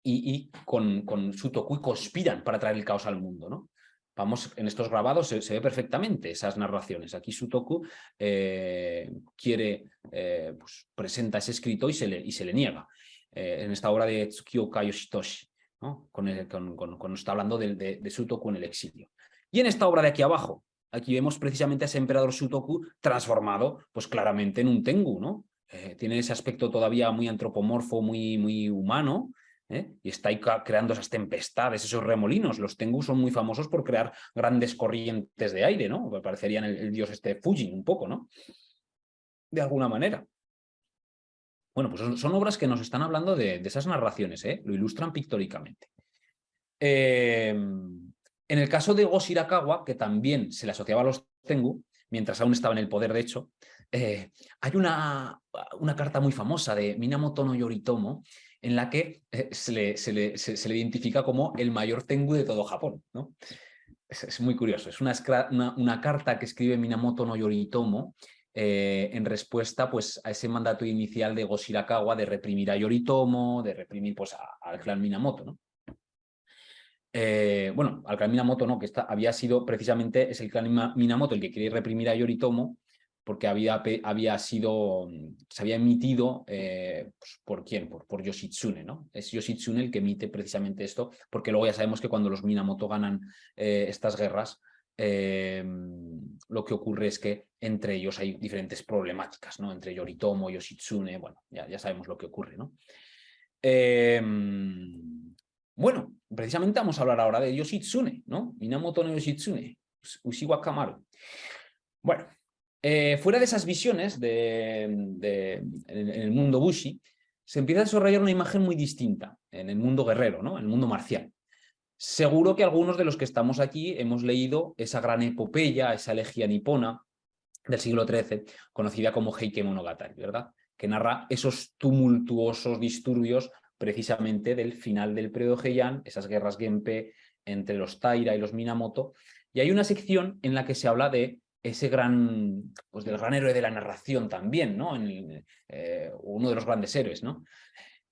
y con Sutoku y conspiran para traer el caos al mundo, ¿no? Vamos, en estos grabados se ve perfectamente esas narraciones. Aquí Sutoku pues, presenta ese escrito y se le niega. En esta obra de Tsukioka Yoshitoshi, ¿no? Cuando está hablando de Sutoku en el exilio. Y en esta obra de aquí abajo, aquí vemos precisamente a ese emperador Sutoku transformado, pues claramente en un Tengu, ¿no? Tiene ese aspecto todavía muy antropomorfo, muy humano, y está ahí creando esas tempestades, esos remolinos. Los Tengu son muy famosos por crear grandes corrientes de aire, ¿no? Parecerían el dios Fujin un poco, ¿no? De alguna manera. Bueno, pues son obras que nos están hablando de esas narraciones, lo ilustran pictóricamente. En el caso de Go Shirakawa, que también se le asociaba a los Tengu, mientras aún estaba en el poder, de hecho, hay una carta muy famosa de Minamoto no Yoritomo, en la que se le identifica como el mayor Tengu de todo Japón, ¿no? Es muy curioso, es una carta que escribe Minamoto no Yoritomo en respuesta pues, a ese mandato inicial de Go Shirakawa de reprimir a Yoritomo, de reprimir pues, al clan Minamoto, ¿no? Bueno, al clan Minamoto no, que había sido precisamente, es el clan Minamoto el que quiere reprimir a Yoritomo porque se había emitido, pues, ¿por quién? Por Yoshitsune, ¿no? Es Yoshitsune el que emite precisamente esto, porque luego ya sabemos que cuando los Minamoto ganan estas guerras, lo que ocurre es que entre ellos hay diferentes problemáticas, ¿no? Entre Yoritomo, Yoshitsune, bueno, ya sabemos lo que ocurre, ¿no? Bueno, precisamente vamos a hablar ahora de Yoshitsune, ¿no? Minamoto no Yoshitsune, Uchiwa Kamaru. Bueno, fuera de esas visiones en el mundo Bushi, se empieza a desarrollar una imagen muy distinta en el mundo guerrero, ¿no? En el mundo marcial. Seguro que algunos de los que estamos aquí hemos leído esa gran epopeya, esa elegía nipona del siglo XIII, conocida como Heike Monogatari, ¿verdad? Que narra esos tumultuosos disturbios precisamente del final del periodo Heian, esas guerras Genpei entre los Taira y los Minamoto, y hay una sección en la que se habla de ese gran, pues del gran héroe de la narración también, ¿no? Uno de los grandes héroes, ¿no?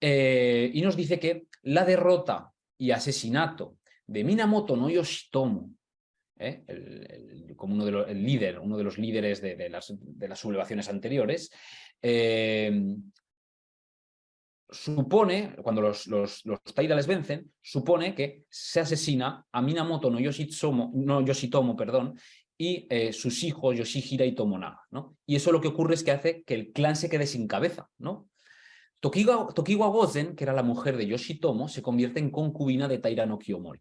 Y nos dice que la derrota y asesinato de Minamoto no Yoshitomo, como el líder, uno de los líderes de las sublevaciones anteriores, supone, cuando los Taira les vencen, supone que se asesina a Minamoto no Yoshitomo, perdón, y sus hijos Yoshihira y Tomonaga, ¿no? Y eso lo que ocurre es que hace que el clan se quede sin cabeza, ¿no? Tokiwa Gozen, que era la mujer de Yoshitomo, se convierte en concubina de Taira no Kiyomori.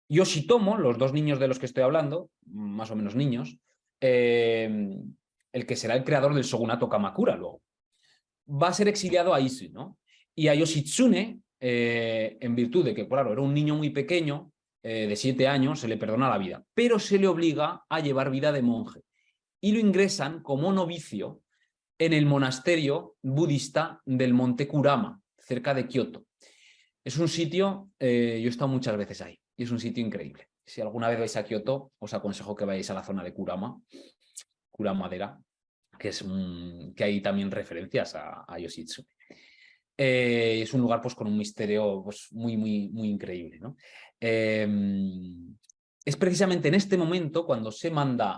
Yoshitomo, los dos niños de los que estoy hablando, más o menos niños, el que será el creador del shogunato Kamakura luego, va a ser exiliado a Izu, ¿no? Y a Yoshitsune, en virtud de que, claro, era un niño muy pequeño, de 7 años, se le perdona la vida, pero se le obliga a llevar vida de monje y lo ingresan como novicio en el monasterio budista del monte Kurama, cerca de Kioto. Es un sitio, yo he estado muchas veces ahí, y es un sitio increíble. Si alguna vez vais a Kioto, os aconsejo que vayáis a la zona de Kuramadera, que hay también referencias a Yoshitsune. Es un lugar pues, con un misterio pues, muy, muy, muy increíble, ¿no? Es precisamente en este momento cuando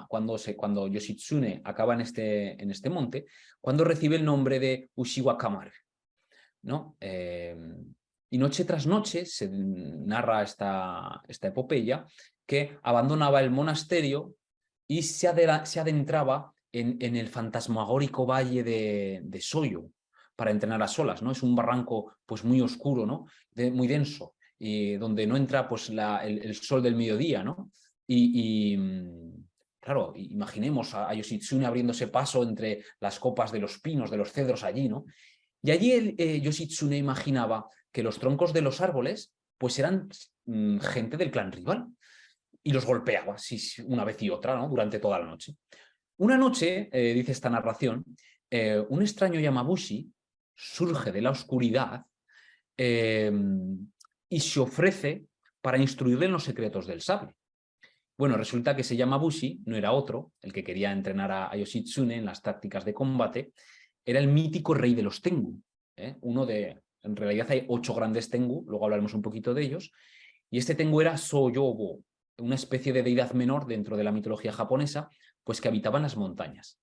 cuando Yoshitsune acaba en este monte, cuando recibe el nombre de Uchiwa Kamaru, ¿no? Y noche tras noche se narra esta epopeya que abandonaba el monasterio y se adentraba en el fantasmagórico valle de Soyo para entrenar a solas, ¿no? Es un barranco pues, muy oscuro, ¿no? Muy denso, y donde no entra pues, el sol del mediodía, ¿no? Claro, imaginemos a Yoshitsune abriéndose paso entre las copas de los pinos, de los cedros allí, ¿no? Y allí Yoshitsune imaginaba que los troncos de los árboles pues eran gente del clan rival y los golpeaba una vez y otra, ¿no? Durante toda la noche. Una noche, dice esta narración, un extraño Yamabushi surge de la oscuridad y se ofrece para instruirle en los secretos del sable. Bueno, resulta que ese Yamabushi no era otro, el que quería entrenar a Yoshitsune en las tácticas de combate, era el mítico rey de los Tengu. En realidad hay 8 grandes Tengu, luego hablaremos un poquito de ellos, y este Tengu era Soyobo, una especie de deidad menor dentro de la mitología japonesa, pues que habitaba en las montañas.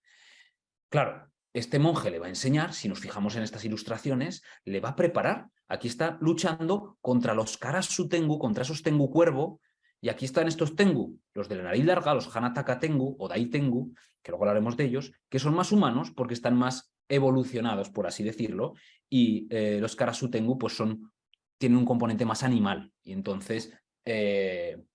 Claro, este monje le va a enseñar, si nos fijamos en estas ilustraciones, le va a preparar. Aquí está luchando contra los Karasu Tengu, contra esos Tengu cuervo, y aquí están estos Tengu, los de la nariz larga, los Hanataka Tengu o Dai Tengu, que luego hablaremos de ellos, que son más humanos porque están más evolucionados, por así decirlo, y los Karasu Tengu pues tienen un componente más animal, y entonces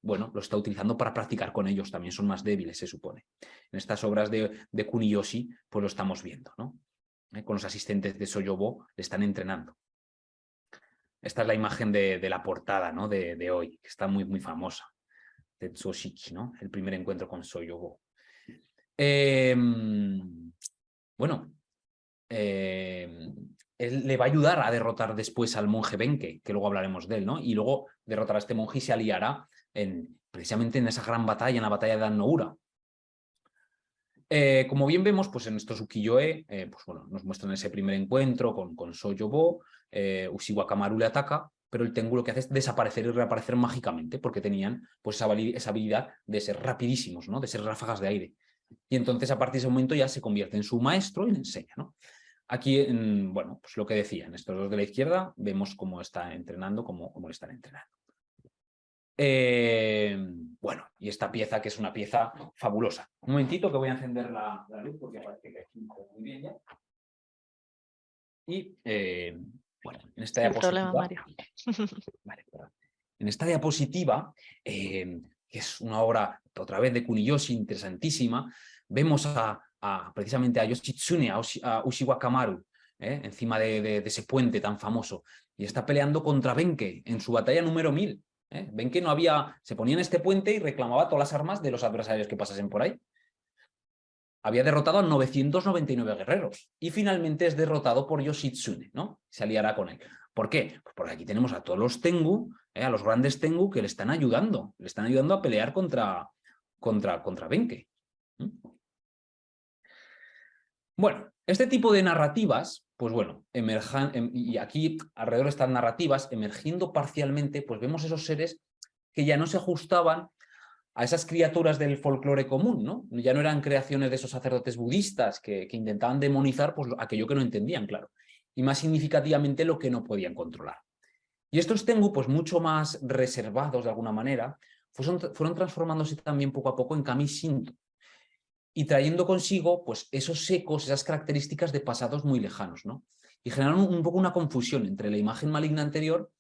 bueno, lo está utilizando para practicar con ellos, también son más débiles, se supone. En estas obras de Kuniyoshi, pues lo estamos viendo, ¿no? Con los asistentes de Soyobo le están entrenando. Esta es la imagen de la portada, ¿no? de hoy, que está muy, muy famosa, de Tsuyoshiki, ¿no? El primer encuentro con Soyobo. Bueno, él le va a ayudar a derrotar después al monje Benkei, que luego hablaremos de él, ¿no? Y luego derrotará a este monje y se aliará precisamente en esa gran batalla, en la batalla de Dan-no-ura. Como bien vemos, pues en estos ukiyo-e, pues bueno, nos muestran ese primer encuentro con Soyobo, Uchiwa Kamaru le ataca, pero el Tengu lo que hace es desaparecer y reaparecer mágicamente, porque tenían pues, esa habilidad de ser rapidísimos, ¿no? De ser ráfagas de aire. Y entonces a partir de ese momento ya se convierte en su maestro y le enseña, ¿no? Aquí, bueno, pues lo que decía, en estos dos de la izquierda vemos cómo está entrenando, cómo le están entrenando. Bueno, y esta pieza que es una pieza fabulosa. Un momentito que voy a encender la luz porque parece que aquí muy bien ya. Y bueno, en esta Sin diapositiva... problema, Mario. En esta diapositiva, que es una obra otra vez de Kuniyoshi interesantísima, vemos precisamente a Yoshitsune, a Uchiwa Kamaru, encima de ese puente tan famoso, y está peleando contra Benkei en su batalla número 1000. Benkei se ponía en este puente y reclamaba todas las armas de los adversarios que pasasen por ahí. Había derrotado a 999 guerreros y finalmente es derrotado por Yoshitsune, ¿no? Se aliará con él. ¿Por qué? Pues porque aquí tenemos a todos los Tengu, a los grandes Tengu que le están ayudando a pelear contra Benkei. Bueno, este tipo de narrativas, pues bueno, y aquí alrededor de estas narrativas, emergiendo parcialmente, pues vemos esos seres que ya no se ajustaban a esas criaturas del folclore común, ¿no? Ya no eran creaciones de esos sacerdotes budistas que intentaban demonizar pues, aquello que no entendían, claro, y más significativamente lo que no podían controlar. Y estos Tengu, pues mucho más reservados de alguna manera, fueron transformándose también poco a poco en Kami Shinto, y trayendo consigo pues, esos ecos, esas características de pasados muy lejanos, ¿no? Y generaron un poco una confusión entre la imagen maligna anterior,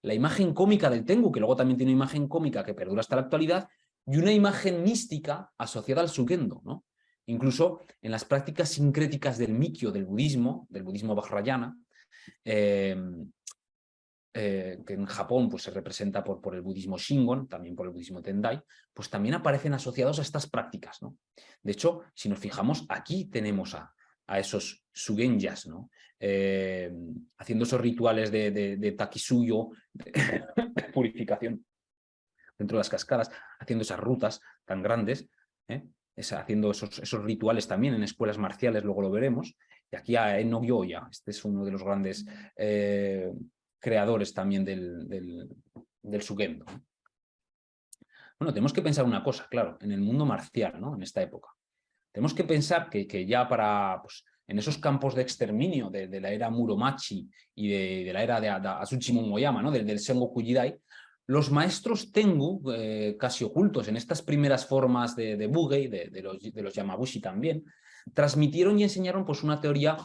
la imagen cómica del Tengu, que luego también tiene una imagen cómica que perdura hasta la actualidad, y una imagen mística asociada al Shugendo, ¿no? Incluso en las prácticas sincréticas del Mikyo, del budismo Vajrayana, que en Japón pues, se representa por el budismo Shingon, también por el budismo Tendai, pues también aparecen asociados a estas prácticas, ¿no? De hecho, si nos fijamos, aquí tenemos a esos Sugenjas, ¿no? Haciendo esos rituales de Takisuyo, de purificación dentro de las cascadas, haciendo esas rutas tan grandes, haciendo esos rituales también en escuelas marciales, luego lo veremos. Y aquí a Enno Gyoya, este es uno de los grandes creadores también del Shugendo. Bueno, tenemos que pensar una cosa, claro, en el mundo marcial, ¿no? En esta época. Tenemos que pensar que ya pues, en esos campos de exterminio de la era Muromachi y de la era de Asuchi Momoyama, ¿no? del Sengoku Jidai, los maestros Tengu, casi ocultos en estas primeras formas de Bugei, de los Yamabushi también, transmitieron y enseñaron pues, una teoría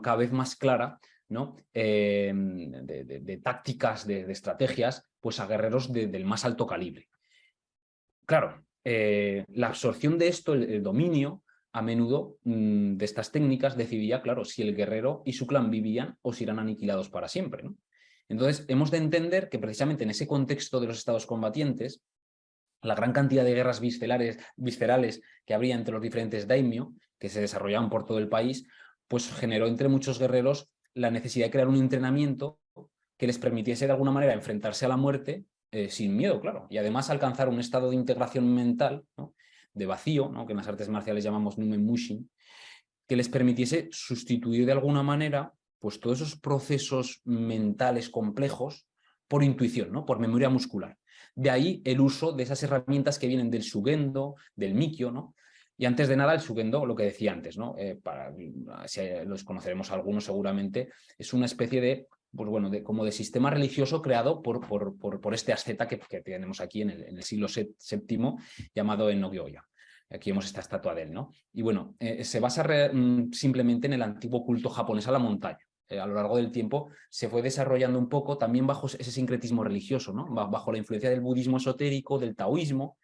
cada vez más clara, ¿no? De tácticas, de estrategias, pues a guerreros del más alto calibre. Claro, la absorción de esto, el dominio, a menudo de estas técnicas decidía, claro, si el guerrero y su clan vivían o si eran aniquilados para siempre, ¿no? Entonces, hemos de entender que precisamente en ese contexto de los estados combatientes, la gran cantidad de guerras viscerales que habría entre los diferentes daimyo, que se desarrollaban por todo el país, pues generó entre muchos guerreros la necesidad de crear un entrenamiento que les permitiese de alguna manera enfrentarse a la muerte sin miedo, claro, y además alcanzar un estado de integración mental, ¿no? De vacío, ¿no? Que en las artes marciales llamamos Numen Mushin, que les permitiese sustituir de alguna manera pues, todos esos procesos mentales complejos por intuición, ¿no? Por memoria muscular. De ahí el uso de esas herramientas que vienen del Shugendo, del Mikyo, ¿no? Y antes de nada el Shugendo, lo que decía antes, ¿no? Si los conoceremos algunos seguramente, es una especie de pues bueno, como de sistema religioso creado por este asceta que tenemos aquí en el siglo VII, llamado Enno Gyoya. Aquí vemos esta estatua de él, ¿no? Y bueno, se basa simplemente en el antiguo culto japonés a la montaña. A lo largo del tiempo se fue desarrollando un poco también bajo ese sincretismo religioso, ¿no? Bajo la influencia del budismo esotérico, del taoísmo.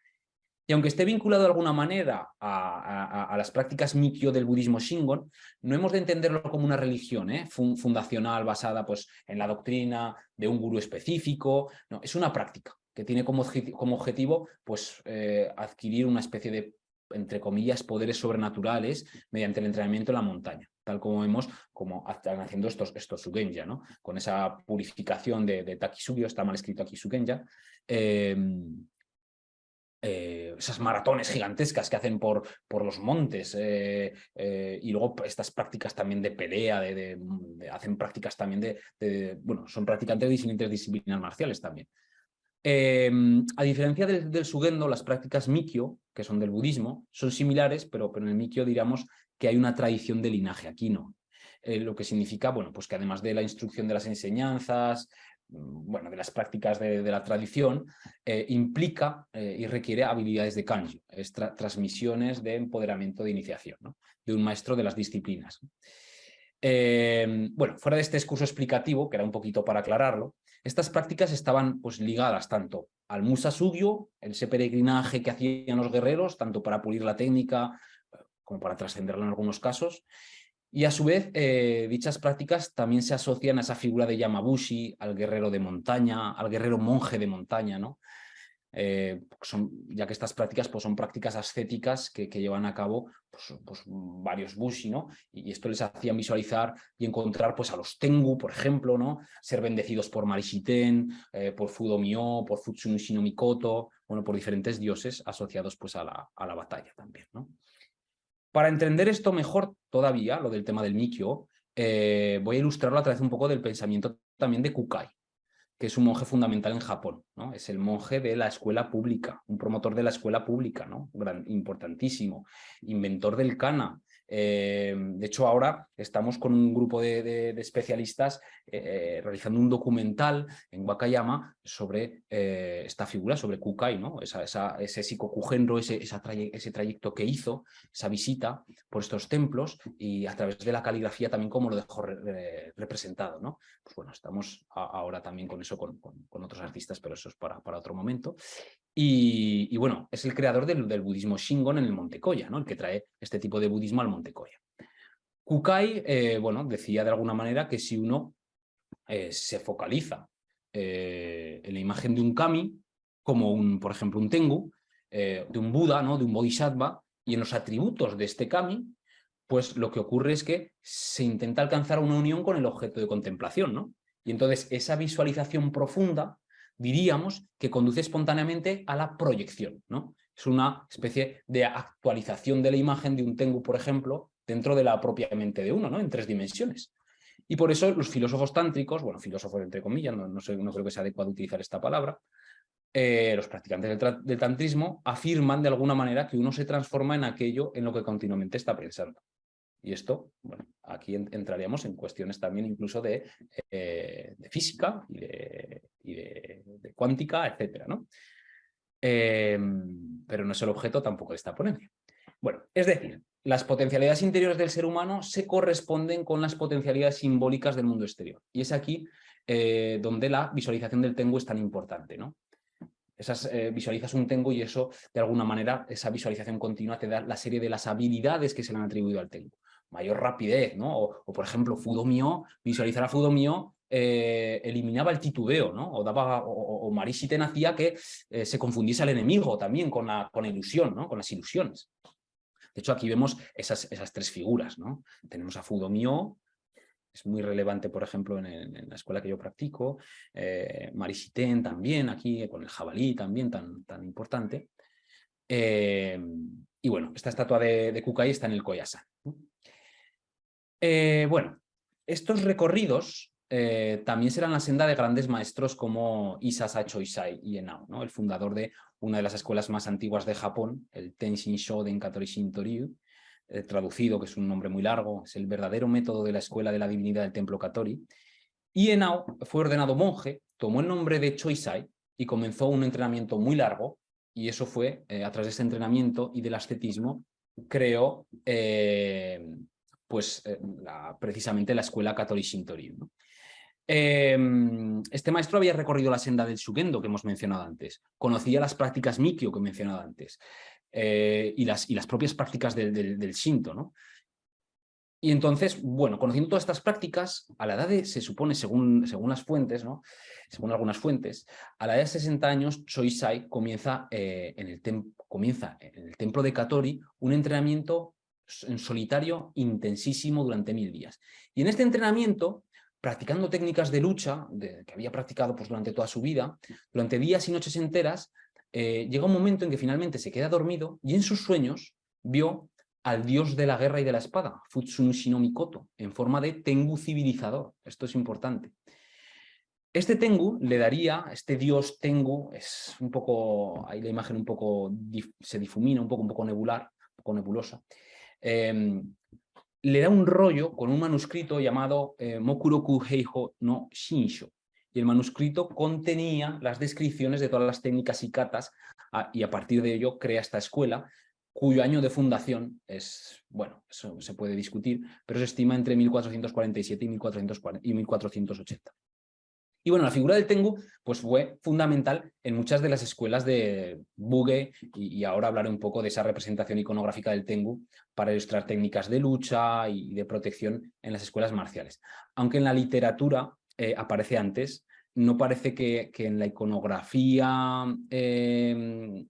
Y aunque esté vinculado de alguna manera a las prácticas Mikyo del budismo Shingon, no hemos de entenderlo como una religión fundacional basada pues, en la doctrina de un gurú específico. No, es una práctica que tiene como objetivo pues, adquirir una especie de, entre comillas, poderes sobrenaturales mediante el entrenamiento en la montaña, tal como vemos como están haciendo estos Sugenja, ¿no? Con esa purificación de Takisuyo, está mal escrito aquí Sugenja, esas maratones gigantescas que hacen por los montes y luego estas prácticas también de pelea, hacen prácticas también bueno, son practicantes de diferentes disciplinas marciales también. A diferencia del Shugendo, las prácticas Mikyo, que son del budismo, son similares, pero en el Mikyo diríamos que hay una tradición de linaje, aquí no. Lo que significa, bueno, pues que además de la instrucción de las enseñanzas, bueno, de las prácticas de la tradición, implica y requiere habilidades de kanji, transmisiones de empoderamiento de iniciación, ¿no? De un maestro de las disciplinas. Bueno, fuera de este discurso explicativo, que era un poquito para aclararlo, estas prácticas estaban pues ligadas tanto al Musa Sugyo, ese peregrinaje que hacían los guerreros, tanto para pulir la técnica como para trascenderla en algunos casos, y a su vez dichas prácticas también se asocian a esa figura de Yamabushi, al guerrero de montaña, al guerrero monje de montaña, ¿no? Ya que estas prácticas pues, son prácticas ascéticas que llevan a cabo pues, varios bushi, ¿no? Y esto les hacía visualizar y encontrar pues, a los Tengu, por ejemplo, ¿no? Ser bendecidos por Marishiten, por Fudomyo, por Futsunushi no Mikoto, bueno, por diferentes dioses asociados pues, a la batalla también, ¿no? Para entender esto mejor todavía, lo del tema del Mikyo, voy a ilustrarlo a través un poco del pensamiento también de Kukai, que es un monje fundamental en Japón, ¿no? Es el monje de la escuela pública, un promotor de la escuela pública, ¿no? Importantísimo, inventor del kana. De hecho, ahora estamos con un grupo de especialistas realizando un documental en Wakayama sobre esta figura, sobre Kukai, ¿no? Ese Shikoku-genro, ese trayecto que hizo, esa visita por estos templos y a través de la caligrafía también cómo lo dejó representado, ¿no? Pues bueno, estamos ahora también con eso, con otros artistas, pero eso es para otro momento. Y bueno, es el creador del budismo Shingon en el Monte Koya, ¿no? El que trae este tipo de budismo al Monte Koya. Kukai, bueno, decía de alguna manera que si uno se focaliza en la imagen de un kami, como por ejemplo un tengu, de un Buda, ¿no? De un bodhisattva, y en los atributos de este kami, pues lo que ocurre es que se intenta alcanzar una unión con el objeto de contemplación, ¿no? Y entonces esa visualización profunda, diríamos, que conduce espontáneamente a la proyección, ¿no? Es una especie de actualización de la imagen de un tengu, por ejemplo, dentro de la propia mente de uno, ¿no? En 3 dimensiones. Y por eso los filósofos tántricos, bueno, filósofos entre comillas, no creo que sea adecuado utilizar esta palabra, los practicantes del tantrismo afirman de alguna manera que uno se transforma en aquello en lo que continuamente está pensando. Y esto, bueno, aquí entraríamos en cuestiones también incluso de física y de cuántica, etcétera, ¿no? Pero no es el objeto tampoco de esta ponencia. Bueno, es decir, las potencialidades interiores del ser humano se corresponden con las potencialidades simbólicas del mundo exterior. Y es aquí donde la visualización del Tengu es tan importante, ¿no? Visualizas un Tengu y eso, de alguna manera, esa visualización continua te da la serie de las habilidades que se le han atribuido al Tengu. Mayor rapidez, ¿no? O por ejemplo, Fudomyo, visualizar a Fudomyo eliminaba el titubeo, ¿no? O Marishiten hacía que se confundiese al enemigo también con la ilusión, ¿no? Con las ilusiones. De hecho, aquí vemos esas 3 figuras, ¿no? Tenemos a Fudomyo, es muy relevante, por ejemplo, en la escuela que yo practico, Marishiten también, aquí con el jabalí también tan importante. Y bueno, esta estatua de Kukai está en el Koyasan. Bueno, estos recorridos también serán la senda de grandes maestros como Isaza Choisai Ienao, ¿no? El fundador de una de las escuelas más antiguas de Japón, el Tenshin Shoden Katori Shintoryu, traducido, que es un nombre muy largo, es el verdadero método de la escuela de la divinidad del templo Katori. Ienao fue ordenado monje, tomó el nombre de Choisai y comenzó un entrenamiento muy largo, y eso fue, a través de ese entrenamiento y del ascetismo, creó precisamente la escuela Katori Shintoryu, ¿no? Este maestro había recorrido la senda del Shugendo que hemos mencionado antes, conocía las prácticas Mikyo que he mencionado antes, y las propias prácticas del Shinto, ¿no? Y entonces, bueno, conociendo todas estas prácticas, a la edad de, se supone, según las fuentes, ¿no? Según algunas fuentes, a la edad de 60 años, Choisai comienza en el templo de Katori un entrenamiento en solitario intensísimo durante 1000 días. Y en este entrenamiento, practicando técnicas de lucha, que había practicado pues, durante toda su vida, durante días y noches enteras, llega un momento en que finalmente se queda dormido y en sus sueños vio al dios de la guerra y de la espada, Futsunushi no Mikoto, en forma de Tengu civilizador. Esto es importante. Este Tengu le daría, este dios Tengu, es un poco, ahí la imagen un poco se difumina, un poco nebular, un poco nebulosa, le da un rollo con un manuscrito llamado Mokuroku Heiho no Shinsho. Y el manuscrito contenía las descripciones de todas las técnicas y katas, y a partir de ello crea esta escuela, cuyo año de fundación es, bueno, eso se puede discutir, pero se estima entre 1447 y 1480. Y bueno, la figura del Tengu pues fue fundamental en muchas de las escuelas de Buge y ahora hablaré un poco de esa representación iconográfica del Tengu para ilustrar técnicas de lucha y de protección en las escuelas marciales. Aunque en la literatura aparece antes, no parece que en la iconografía,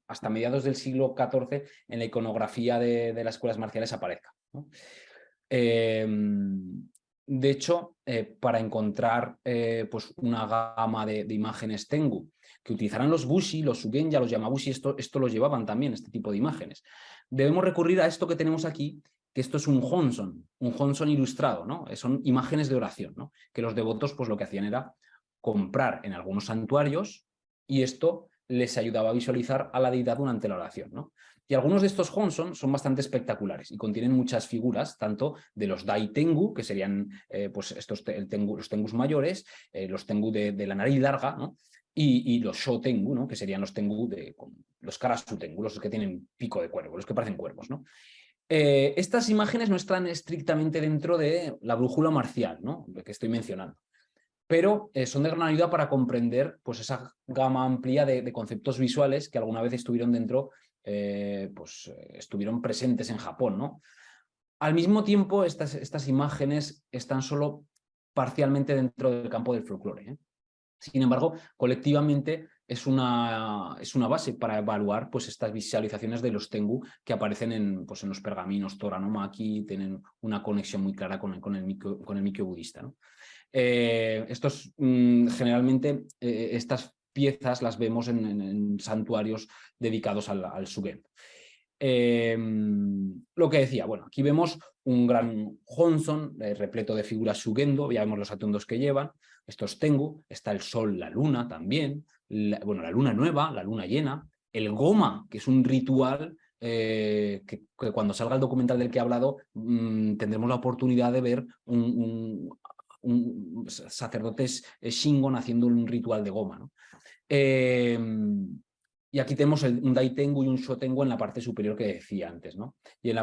hasta mediados del siglo XIV, en la iconografía de las escuelas marciales aparezca, ¿no? De hecho, para encontrar pues una gama de imágenes Tengu que utilizarán los Bushi, los Sugenya, los Yamabushi, esto lo llevaban también, este tipo de imágenes. Debemos recurrir a esto que tenemos aquí, que esto es un Honson ilustrado, ¿no? Son imágenes de oración, ¿no? Que los devotos pues lo que hacían era comprar en algunos santuarios y esto les ayudaba a visualizar a la deidad durante la oración, ¿no? Y algunos de estos Honson son bastante espectaculares y contienen muchas figuras, tanto de los Dai Tengu, que serían pues los Tengus mayores, los Tengu de la nariz larga, ¿no? Y los Sho Tengu, ¿no? Que serían los Tengu los Karasu Tengu, los que tienen pico de cuervo, los que parecen cuervos, ¿no? Estas imágenes no están estrictamente dentro de la brújula marcial, ¿no? Que estoy mencionando, pero son de gran ayuda para comprender pues, esa gama amplia de conceptos visuales que alguna vez estuvieron dentro, estuvieron presentes en Japón, ¿no? Al mismo tiempo, estas imágenes están solo parcialmente dentro del campo del folclore, ¿eh? Sin embargo, colectivamente es una base para evaluar pues, estas visualizaciones de los Tengu que aparecen en los pergaminos Toranomaki, tienen una conexión muy clara con el Mikkyo budista, ¿no? Generalmente estas piezas las vemos en santuarios dedicados al Shugen. Lo que decía, bueno, aquí vemos un gran Honson repleto de figuras Shugendo, ya vemos los atuendos que llevan, estos Tengu, está el sol, la luna también, la luna nueva, la luna llena, el Goma, que es un ritual que cuando salga el documental del que he hablado tendremos la oportunidad de ver sacerdotes Shingon haciendo un ritual de Goma, ¿no? Y aquí tenemos un Dai Tengu y un Sho Tengu en la parte superior que decía antes, ¿no? Y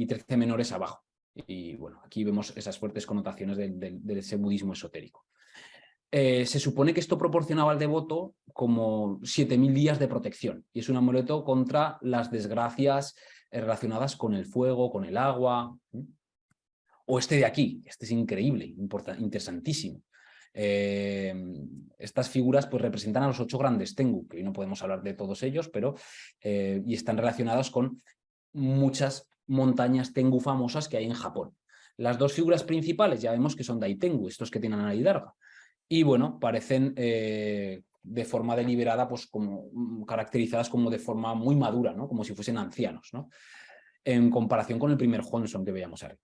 13 menores abajo. Y bueno, aquí vemos esas fuertes connotaciones de ese budismo esotérico. Se supone que esto proporcionaba al devoto como 7.000 días de protección y es un amuleto contra las desgracias relacionadas con el fuego, con el agua. O este de aquí, este es increíble, interesantísimo. Estas figuras pues, representan a los 8 grandes Tengu, que hoy no podemos hablar de todos ellos, pero y están relacionados con muchas montañas Tengu famosas que hay en Japón. Las dos figuras principales ya vemos que son Dai Tengu, estos que tienen a nariz larga. Y bueno, parecen de forma deliberada, pues como caracterizadas como de forma muy madura, ¿no? Como si fuesen ancianos, ¿no? En comparación con el primer Honson que veíamos arriba.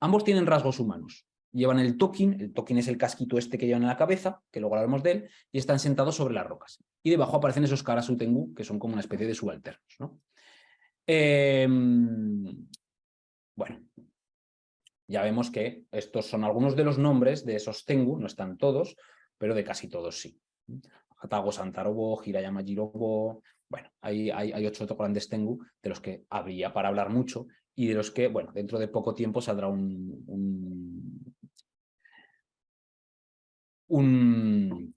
Ambos tienen rasgos humanos. Llevan el tokin es el casquito este que llevan en la cabeza, que luego hablaremos de él, y están sentados sobre las rocas. Y debajo aparecen esos Karasu Tengu, que son como una especie de subalternos, ¿no? Bueno, ya vemos que estos son algunos de los nombres de esos Tengu, no están todos, pero de casi todos sí. Hatago Santarobo, Hirayama Jirobo, bueno, hay 8 grandes Tengu de los que habría para hablar mucho y de los que, bueno, dentro de poco tiempo saldrá un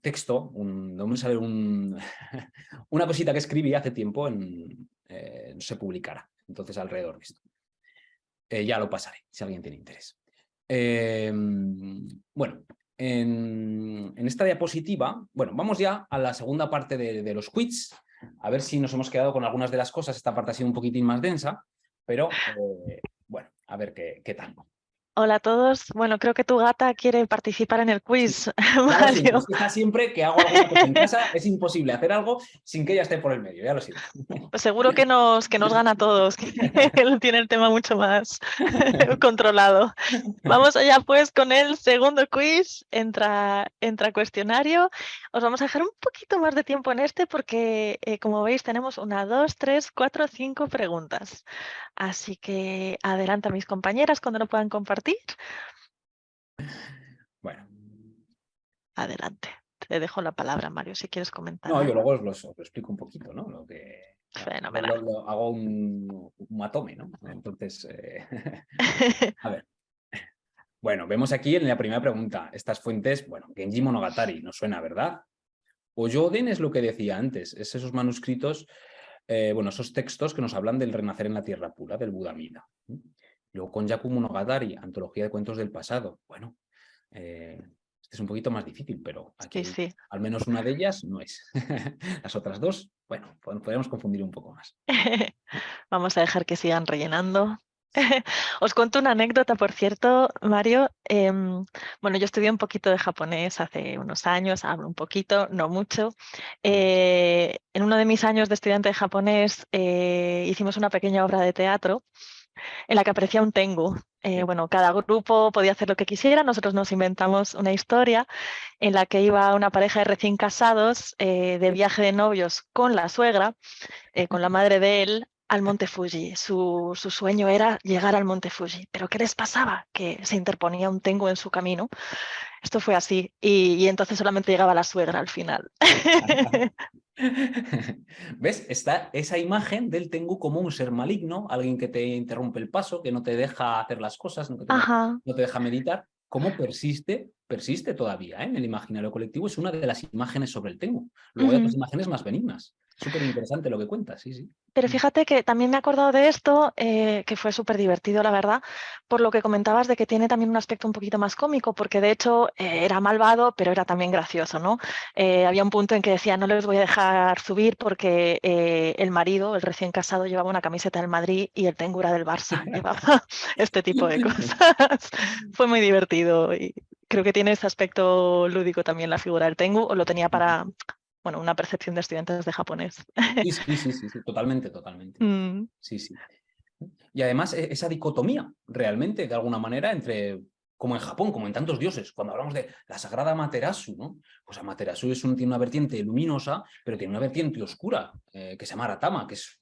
texto, no sale una cosita que escribí hace tiempo, no se publicará, entonces alrededor de esto. Ya lo pasaré, si alguien tiene interés. Bueno, en esta diapositiva, bueno, vamos ya a la segunda parte de los quiz, a ver si nos hemos quedado con algunas de las cosas. Esta parte ha sido un poquitín más densa, pero bueno, a ver qué tal. Hola a todos. Bueno, creo que tu gata quiere participar en el Sí, quiz, ya lo siento, Mario. es que está siempre que hago alguna cosa en casa, es imposible hacer algo sin que ella esté por el medio, ya lo siento. Pues seguro que nos gana a todos, que él tiene el tema mucho más controlado. Vamos allá pues con el segundo quiz, entra cuestionario. Os vamos a dejar un poquito más de tiempo en este porque, como veis, tenemos 1, 2, 3, 4, 5 preguntas. Así que adelante a mis compañeras cuando lo puedan compartir. Bueno, Adelante. Te dejo la palabra, Mario, si quieres comentar no, yo algo. luego os lo explico un poquito, ¿no? Fenomenal. Hago un matome, ¿no? Entonces, a ver. Bueno, vemos aquí en la primera pregunta, estas fuentes, bueno, Genji Monogatari, nos suena, ¿verdad? Oyoden es lo que decía antes, es esos manuscritos, bueno, esos textos que nos hablan del renacer en la tierra pura, del Buda Mida. Luego Konjaku Monogatari, antología de cuentos del pasado. Bueno, este es un poquito más difícil, pero aquí Sí, sí. al menos una de ellas no es. Las otras dos, bueno, podríamos confundir un poco más. Vamos a dejar que sigan rellenando. Os cuento una anécdota, por cierto, Mario. Bueno, yo estudié un poquito de japonés hace unos años, hablo un poquito, no mucho. En uno de mis años de estudiante de japonés hicimos una pequeña obra de teatro en la que aparecía un tengu. Sí. Bueno, cada grupo podía hacer lo que quisiera, nosotros nos inventamos una historia en la que iba una pareja de recién casados de viaje de novios con la suegra, con la madre de él, al Monte Fuji. Su sueño era llegar al Monte Fuji. ¿Pero qué les pasaba? Que se interponía un tengu en su camino. Esto fue así. Y entonces solamente llegaba la suegra al final. ¿Ves? Está esa imagen del Tengu como un ser maligno, alguien que te interrumpe el paso, que no te deja hacer las cosas, Ajá. no te deja meditar. ¿Cómo persiste todavía, en el imaginario colectivo? Es una de las imágenes sobre el Tengu. Luego hay otras Ujú. imágenes más benignas. Súper interesante lo que cuentas, sí, sí. Pero fíjate que también me he acordado de esto, que fue súper divertido, la verdad, por lo que comentabas de que tiene también un aspecto un poquito más cómico, porque de hecho era malvado, pero era también gracioso, ¿no? Había un punto en que decía, no les voy a dejar subir porque el marido, el recién casado, llevaba una camiseta del Madrid y el tengu era del Barça, llevaba este tipo de cosas. Fue muy divertido y creo que tiene ese aspecto lúdico también la figura del tengu, o lo tenía para, bueno, una percepción de estudiantes de japonés. Sí, sí, sí, sí, sí, totalmente, totalmente. Mm. Sí, sí. Y además esa dicotomía, realmente, de alguna manera, entre, como en Japón, como en tantos dioses, cuando hablamos de la sagrada Amaterasu, ¿no? Pues Amaterasu tiene una vertiente luminosa, pero tiene una vertiente oscura, que se llama Aratama, que es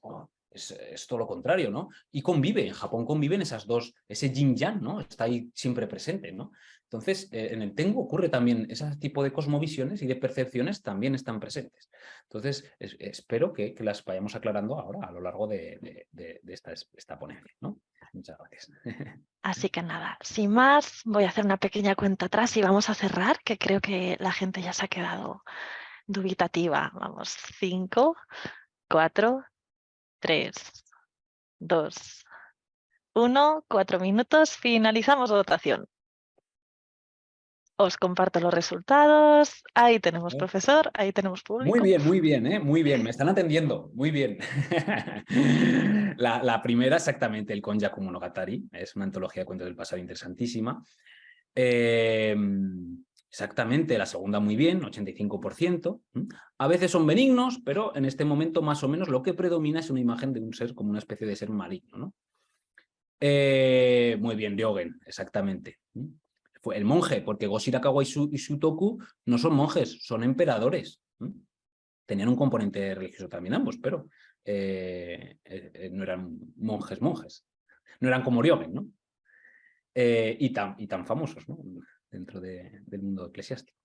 todo lo contrario, ¿no? Y en Japón conviven esas dos, ese yin-yang, ¿no? Está ahí siempre presente, ¿no? Entonces, en el Tengu ocurre también ese tipo de cosmovisiones y de percepciones también están presentes. Entonces, espero que las vayamos aclarando ahora a lo largo de esta ponencia, ¿no? Muchas gracias. Así que nada, sin más, voy a hacer una pequeña cuenta atrás y vamos a cerrar, que creo que la gente ya se ha quedado dubitativa. Vamos, 5, 4, 3, 2, 1, 4 minutos, finalizamos votación. Os comparto los resultados. Ahí tenemos profesor, ahí tenemos público. Muy bien, ¿eh? Muy bien, me están atendiendo, muy bien. La primera, exactamente, el Konjaku Monogatari, es una antología de cuentos del pasado interesantísima. Exactamente, la segunda muy bien, 85%. A veces son benignos, pero en este momento más o menos lo que predomina es una imagen de un ser como una especie de ser maligno, ¿no? Muy bien, Ryogen, exactamente. Fue el monje, porque Go Shirakawa y Shutoku no son monjes, son emperadores. Tenían un componente religioso también ambos, pero no eran monjes. No eran como Ryogen, ¿no? Y tan famosos, ¿no? Dentro del mundo eclesiástico.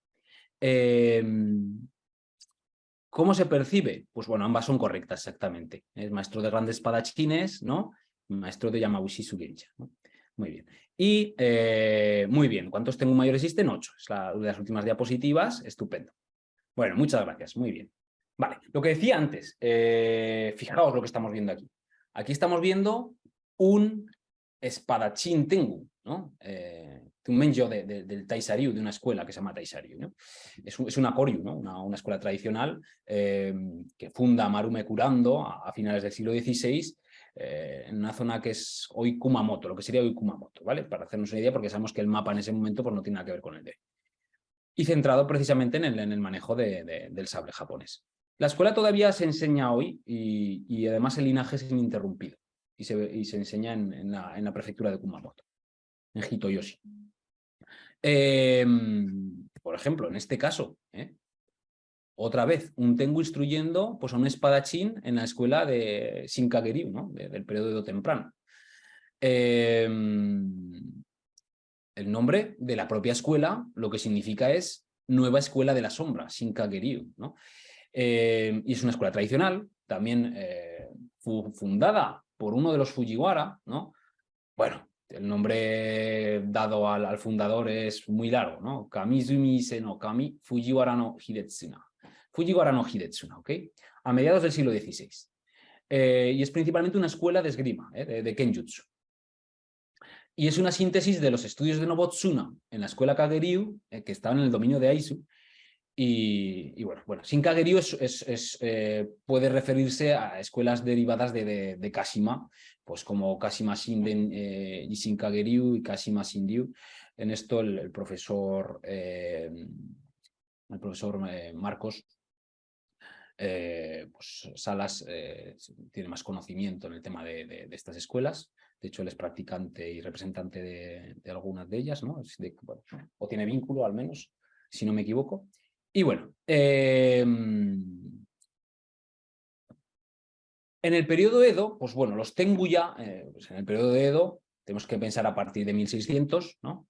¿Cómo se percibe? Pues bueno, ambas son correctas exactamente. Es maestro de grandes espadachines, ¿no? Maestro de Yamabushi Sugenja, ¿no? Muy bien. Y muy bien, ¿cuántos tengo mayores existen? 8. Es una de las últimas diapositivas. Estupendo. Bueno, muchas gracias. Muy bien. Vale, lo que decía antes, fijaos lo que estamos viendo aquí. Aquí estamos viendo un espadachín Tengu, ¿no? Un menjo del Taisaryu, de una escuela que se llama Taisaryu, ¿no? Es una Koryu, ¿no? Una escuela tradicional que funda Marume Kurando a finales del siglo XVI en una zona que es hoy Kumamoto, lo que sería hoy Kumamoto, ¿vale? Para hacernos una idea, porque sabemos que el mapa en ese momento pues, no tiene nada que ver con el de hoy. Y centrado precisamente en el manejo del sable japonés. La escuela todavía se enseña hoy y además el linaje es ininterrumpido y se enseña en la prefectura de Kumamoto, en Hitoyoshi. Por ejemplo, en este caso, otra vez, un Tengu instruyendo pues, a un espadachín en la escuela de Shinkageryu, ¿no? Del periodo temprano. El nombre de la propia escuela lo que significa es Nueva Escuela de la Sombra, Shinkageryu, ¿no? Y es una escuela tradicional también fundada por uno de los Fujiwara, ¿no? Bueno, el nombre dado al fundador es muy largo, ¿no? Kamizumi Ise no Kami Fujiwara no Hidetsuna. Fujiwara no Hidetsuna, ¿ok? A mediados del siglo XVI. Y es principalmente una escuela de esgrima, de Kenjutsu. Y es una síntesis de los estudios de Nobotsuna en la escuela Kageryu, que estaban en el dominio de Aizu. Y bueno, Shin-Kageryu puede referirse a escuelas derivadas de Kashima, pues como Kashima Shinden y Shin-Kageryu y Kashima Shindyu. En esto el profesor Marcos pues Salas tiene más conocimiento en el tema de estas escuelas. De hecho, él es practicante y representante de algunas de ellas, ¿no? Bueno, o tiene vínculo al menos, si no me equivoco. Y bueno, en el periodo Edo, pues bueno, los Tengu ya, pues en el periodo de Edo, tenemos que pensar a partir de 1600, ¿no?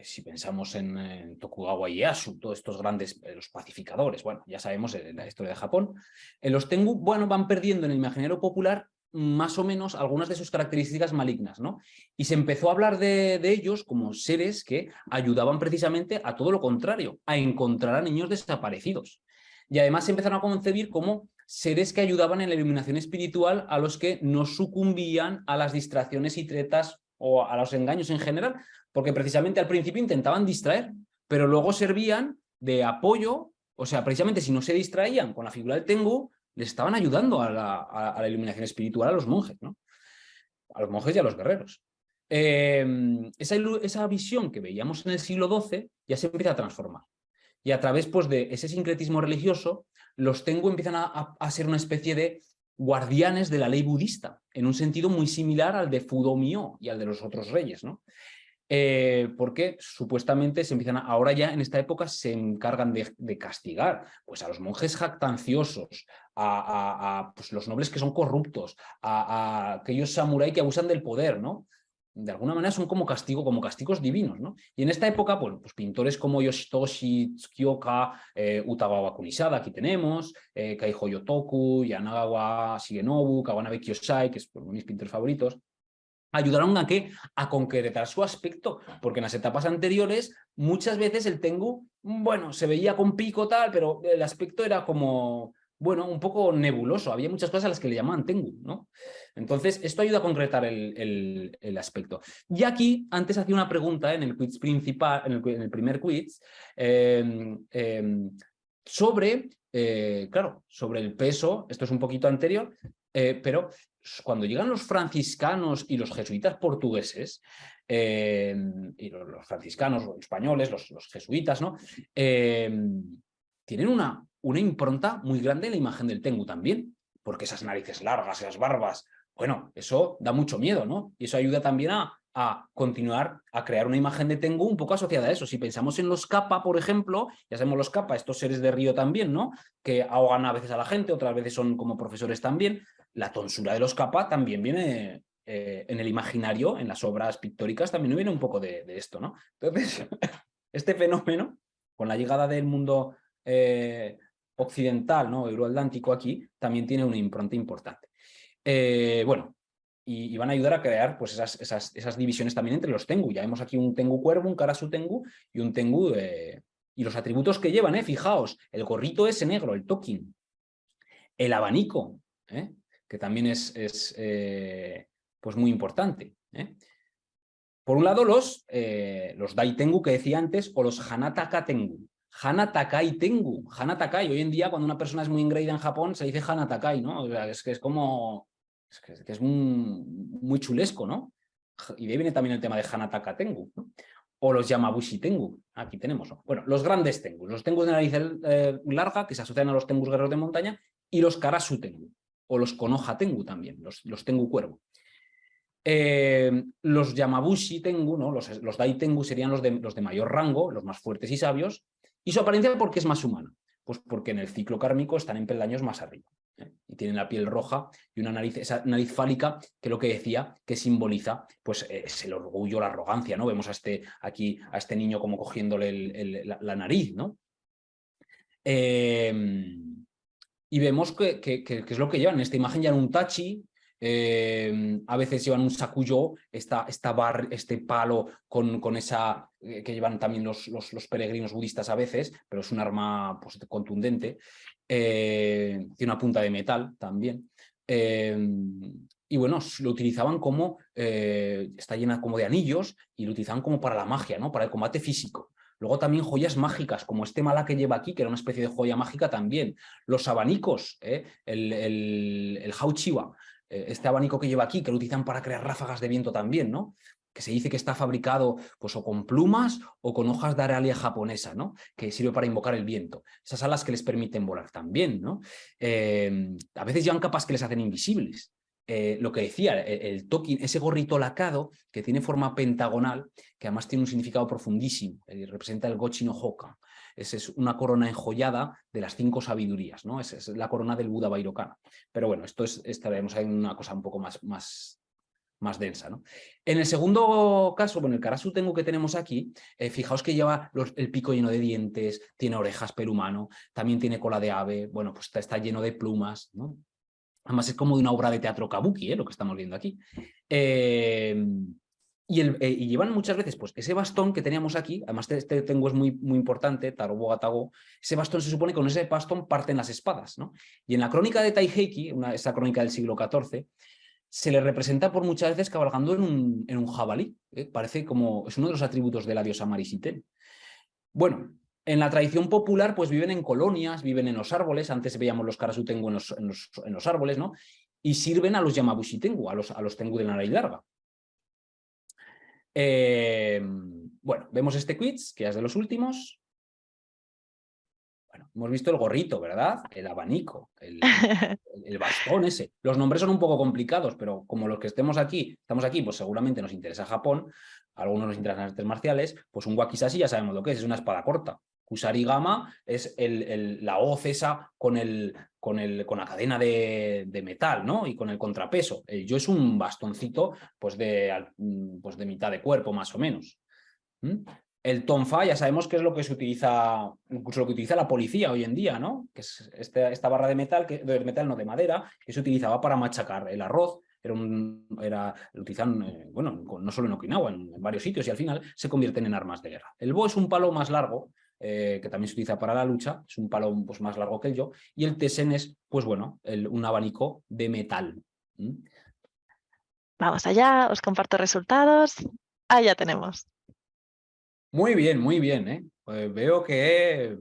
Si pensamos en Tokugawa Ieyasu, todos estos grandes, los pacificadores, bueno, ya sabemos la historia de Japón. Los Tengu, bueno, van perdiendo en el imaginario popular más o menos algunas de sus características malignas, ¿no? Y se empezó a hablar de ellos como seres que ayudaban precisamente a todo lo contrario, a encontrar a niños desaparecidos. Y además se empezaron a concebir como seres que ayudaban en la iluminación espiritual a los que no sucumbían a las distracciones y tretas o a los engaños en general, porque precisamente al principio intentaban distraer, pero luego servían de apoyo, o sea, precisamente si no se distraían con la figura del Tengu, les estaban ayudando a la iluminación espiritual a los monjes, ¿no? A los monjes y a los guerreros. Esa visión que veíamos en el siglo XII ya se empieza a transformar. Y a través pues, de ese sincretismo religioso, los Tengu empiezan a ser una especie de guardianes de la ley budista, en un sentido muy similar al de Fudo-Myo y al de los otros reyes, ¿no? Porque supuestamente se empiezan ahora ya en esta época se encargan de castigar pues, a los monjes jactanciosos, a pues, los nobles que son corruptos, a aquellos samurái que abusan del poder, ¿no? De alguna manera son como castigos divinos, ¿no? Y en esta época, pues pintores como Yoshitoshi Tsukioka, Utagawa Kunisada, aquí tenemos, Kaiho Yotoku, Yanagawa Shigenobu, Kawanabe Kiyosai, que es uno de mis pintores favoritos, ayudaron a ¿qué? A concretar su aspecto, porque en las etapas anteriores muchas veces el Tengu, bueno, se veía con pico tal, pero el aspecto era como, bueno, un poco nebuloso, había muchas cosas a las que le llamaban Tengu, ¿no? Entonces, esto ayuda a concretar el aspecto. Y aquí, antes hacía una pregunta en el quiz principal, en el primer quiz, sobre, claro, sobre el peso, esto es un poquito anterior, pero cuando llegan los franciscanos y los jesuitas portugueses, y los franciscanos los españoles, los jesuitas, ¿no? Tienen una impronta muy grande en la imagen del Tengu también, porque esas narices largas, esas barbas, bueno, eso da mucho miedo, ¿no? Y eso ayuda también a continuar a crear una imagen de Tengu un poco asociada a eso. Si pensamos en los Kappa, por ejemplo, ya sabemos los Kappa, estos seres de río también, ¿no? Que ahogan a veces a la gente, otras veces son como profesores también. La tonsura de los Kappa también viene en el imaginario, en las obras pictóricas, también viene un poco de esto, ¿no? Entonces, este fenómeno, con la llegada del mundo occidental, ¿no? Euroatlántico aquí, también tiene una impronta importante. Bueno, y van a ayudar a crear pues, esas divisiones también entre los Tengu. Ya vemos aquí un Tengu cuervo, un Karasu Tengu y un Tengu... y los atributos que llevan, fijaos, el gorrito ese negro, el tokin, el abanico, que también es pues muy importante. Por un lado, los Dai Tengu que decía antes, o los Hanataka Tengu. Hanatakai Tengu. Hanatakai. Hoy en día, cuando una persona es muy engreída en Japón, se dice Hanatakai, ¿no? O sea, es que es como... Es que es muy chulesco, ¿no? Y de ahí viene también el tema de Hanataka Tengu, ¿no? O los Yamabushi Tengu. Aquí tenemos, ¿no? Bueno, los grandes Tengus. Los Tengus de nariz larga, que se asocian a los Tengus guerreros de montaña, y los Karasu Tengu. O los Konoha Tengu también, los Tengu cuervo. Los Yamabushi Tengu, ¿no? Los Dai Tengu serían los de mayor rango, los más fuertes y sabios. ¿Y su apariencia por qué es más humana? Pues porque en el ciclo kármico están en peldaños más arriba. Y tienen la piel roja y una nariz, esa nariz fálica, que lo que decía, que simboliza pues, es el orgullo, la arrogancia, ¿no? Vemos aquí a este niño como cogiéndole la nariz, ¿no? Y vemos que es lo que llevan. En esta imagen llevan un tachi, a veces llevan un sakuyo, este palo con esa que llevan también los peregrinos budistas a veces, pero es un arma pues, contundente. Tiene una punta de metal también. Y bueno, lo utilizaban como, está llena como de anillos, y lo utilizaban como para la magia, ¿no? Para el combate físico. Luego también joyas mágicas, como este mala que lleva aquí, que era una especie de joya mágica también. Los abanicos, el hauchiwa, este abanico que lleva aquí, que lo utilizan para crear ráfagas de viento también, ¿no? Que se dice que está fabricado pues, o con plumas o con hojas de aralia japonesa, ¿no? Que sirve para invocar el viento. Esas alas que les permiten volar también, ¿no? A veces llevan capas que les hacen invisibles. Lo que decía, el tokin, ese gorrito lacado que tiene forma pentagonal, que además tiene un significado profundísimo, representa el Gochi no Hokan. Esa es una corona enjollada de las 5 sabidurías, ¿no? Esa es la corona del Buda Vairocana. Pero bueno, estaremos ahí en una cosa un poco más densa, ¿no? En el segundo caso, bueno, el Karasu Tengu que tenemos aquí, fijaos que lleva el pico lleno de dientes, tiene orejas, pelo humano, también tiene cola de ave, bueno, pues está lleno de plumas, ¿no? Además es como de una obra de teatro kabuki, lo que estamos viendo aquí. Y llevan muchas veces pues, ese bastón que teníamos aquí, además este tengu es muy importante, Tarobo Gatago, ese bastón se supone que con ese bastón parten las espadas, ¿no? Y en la crónica de Taiheki, esa crónica del siglo XIV, se le representa por muchas veces cabalgando en un jabalí. Parece como, es uno de los atributos de la diosa Marisitén. Bueno, en la tradición popular, pues viven en colonias, viven en los árboles. Antes veíamos los Karasu Tengu en los árboles, ¿no? Y sirven a los Yamabushi Tengu, a los Tengu de la nariz larga. Bueno, vemos este quiz, que es de los últimos. Bueno, hemos visto el gorrito, ¿verdad? El abanico, el bastón ese. Los nombres son un poco complicados, pero como los que estamos aquí, pues seguramente nos interesa Japón, a algunos nos interesan las artes marciales, pues un wakizashi ya sabemos lo que es una espada corta. Kusarigama es la hoz esa con la cadena de metal, ¿no? Y con el contrapeso. El yo es un bastoncito pues de mitad de cuerpo, más o menos. El tonfa ya sabemos que es lo que se utiliza, incluso lo que utiliza la policía hoy en día, ¿no? Que es esta barra de metal, no, de madera, que se utilizaba para machacar el arroz. Lo utilizan, bueno, no solo en Okinawa, en varios sitios, y al final se convierten en armas de guerra. El bo es un palo más largo, que también se utiliza para la lucha, es un palo pues, más largo que el yo, y el tesen es, pues bueno, un abanico de metal. Vamos allá, os comparto resultados. Ahí ya tenemos. Muy bien, ¿eh? Pues veo que,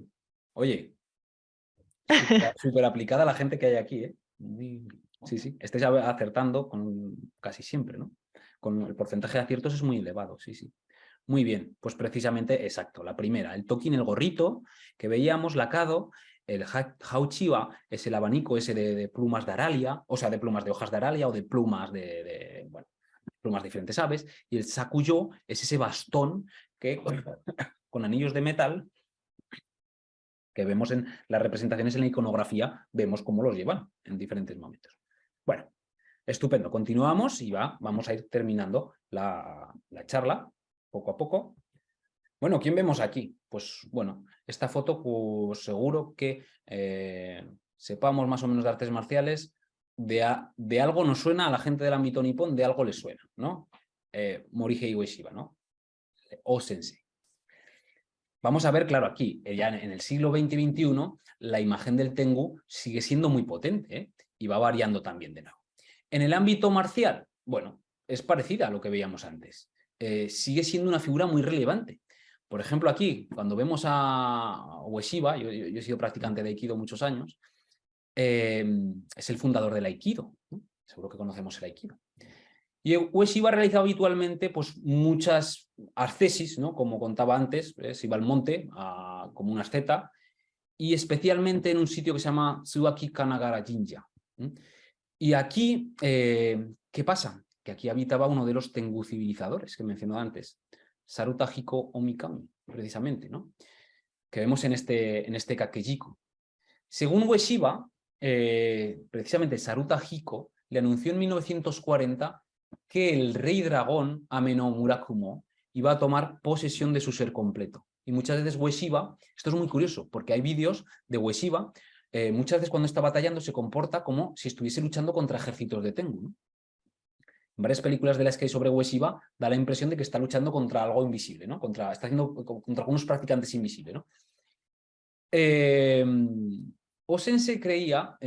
oye, súper aplicada la gente que hay aquí, ¿eh? Sí, estáis acertando casi siempre, ¿no? Con el porcentaje de aciertos es muy elevado, sí. Muy bien, pues precisamente, exacto, la primera, el tokin, el gorrito, que veíamos, lacado, el hauchiwa es el abanico ese de plumas de aralia, o sea, de plumas de hojas de aralia o de plumas bueno, plumas de diferentes aves, y el sakuyo es ese bastón que con anillos de metal que vemos en las representaciones en la iconografía, vemos cómo los llevan en diferentes momentos. Bueno, estupendo. Continuamos y vamos a ir terminando la charla poco a poco. Bueno, ¿quién vemos aquí? Pues bueno, esta foto pues, seguro que sepamos más o menos de artes marciales, de algo nos suena a la gente del ámbito nipón, de algo les suena, ¿no? Morihei Ueshiba, ¿no? O Sensei. Vamos a ver, claro, aquí, ya en el siglo XX y XXI, la imagen del Tengu sigue siendo muy potente, ¿eh? Y va variando también de nuevo. En el ámbito marcial, bueno, es parecida a lo que veíamos antes. Sigue siendo una figura muy relevante. Por ejemplo, aquí, cuando vemos a Ueshiba, yo he sido practicante de Aikido muchos años, es el fundador del Aikido, ¿no? Seguro que conocemos el Aikido. Y Ueshiba ha realizado habitualmente pues, muchas ascesis, ¿no? Como contaba antes, se iba al monte como una asceta, y especialmente en un sitio que se llama Tsuaki Kanagara Jinja. Y aquí, ¿qué pasa? Que aquí habitaba uno de los Tengu civilizadores que mencionó antes, Saruta Hiko Omikami, precisamente, ¿no? Que vemos en este Kakejiko. Según Ueshiba, precisamente Saruta Hiko le anunció en 1940 que el rey dragón Ameno Murakumo iba a tomar posesión de su ser completo. Y muchas veces Ueshiba, esto es muy curioso, porque hay vídeos de Ueshiba, muchas veces cuando está batallando se comporta como si estuviese luchando contra ejércitos de Tengu, ¿no? En varias películas de las que hay sobre Ueshiba da la impresión de que está luchando contra algo invisible, ¿no? Está haciendo contra algunos practicantes invisibles, ¿no? Osense creía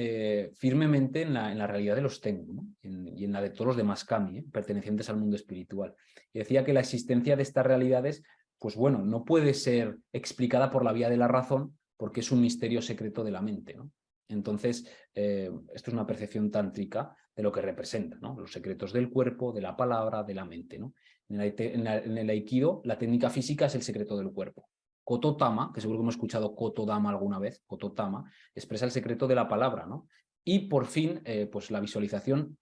firmemente en la realidad de los Tengu, ¿no? y en la de todos los demás kami, pertenecientes al mundo espiritual. Y decía que la existencia de estas realidades, pues bueno, no puede ser explicada por la vía de la razón porque es un misterio secreto de la mente, ¿no? Entonces, esto es una percepción tántrica de lo que representa, ¿no? Los secretos del cuerpo, de la palabra, de la mente, ¿no? En el Aikido, la técnica física es el secreto del cuerpo. Kototama, que seguro que hemos escuchado Kotodama alguna vez, Kototama, expresa el secreto de la palabra, ¿no? Y por fin, pues la visualización,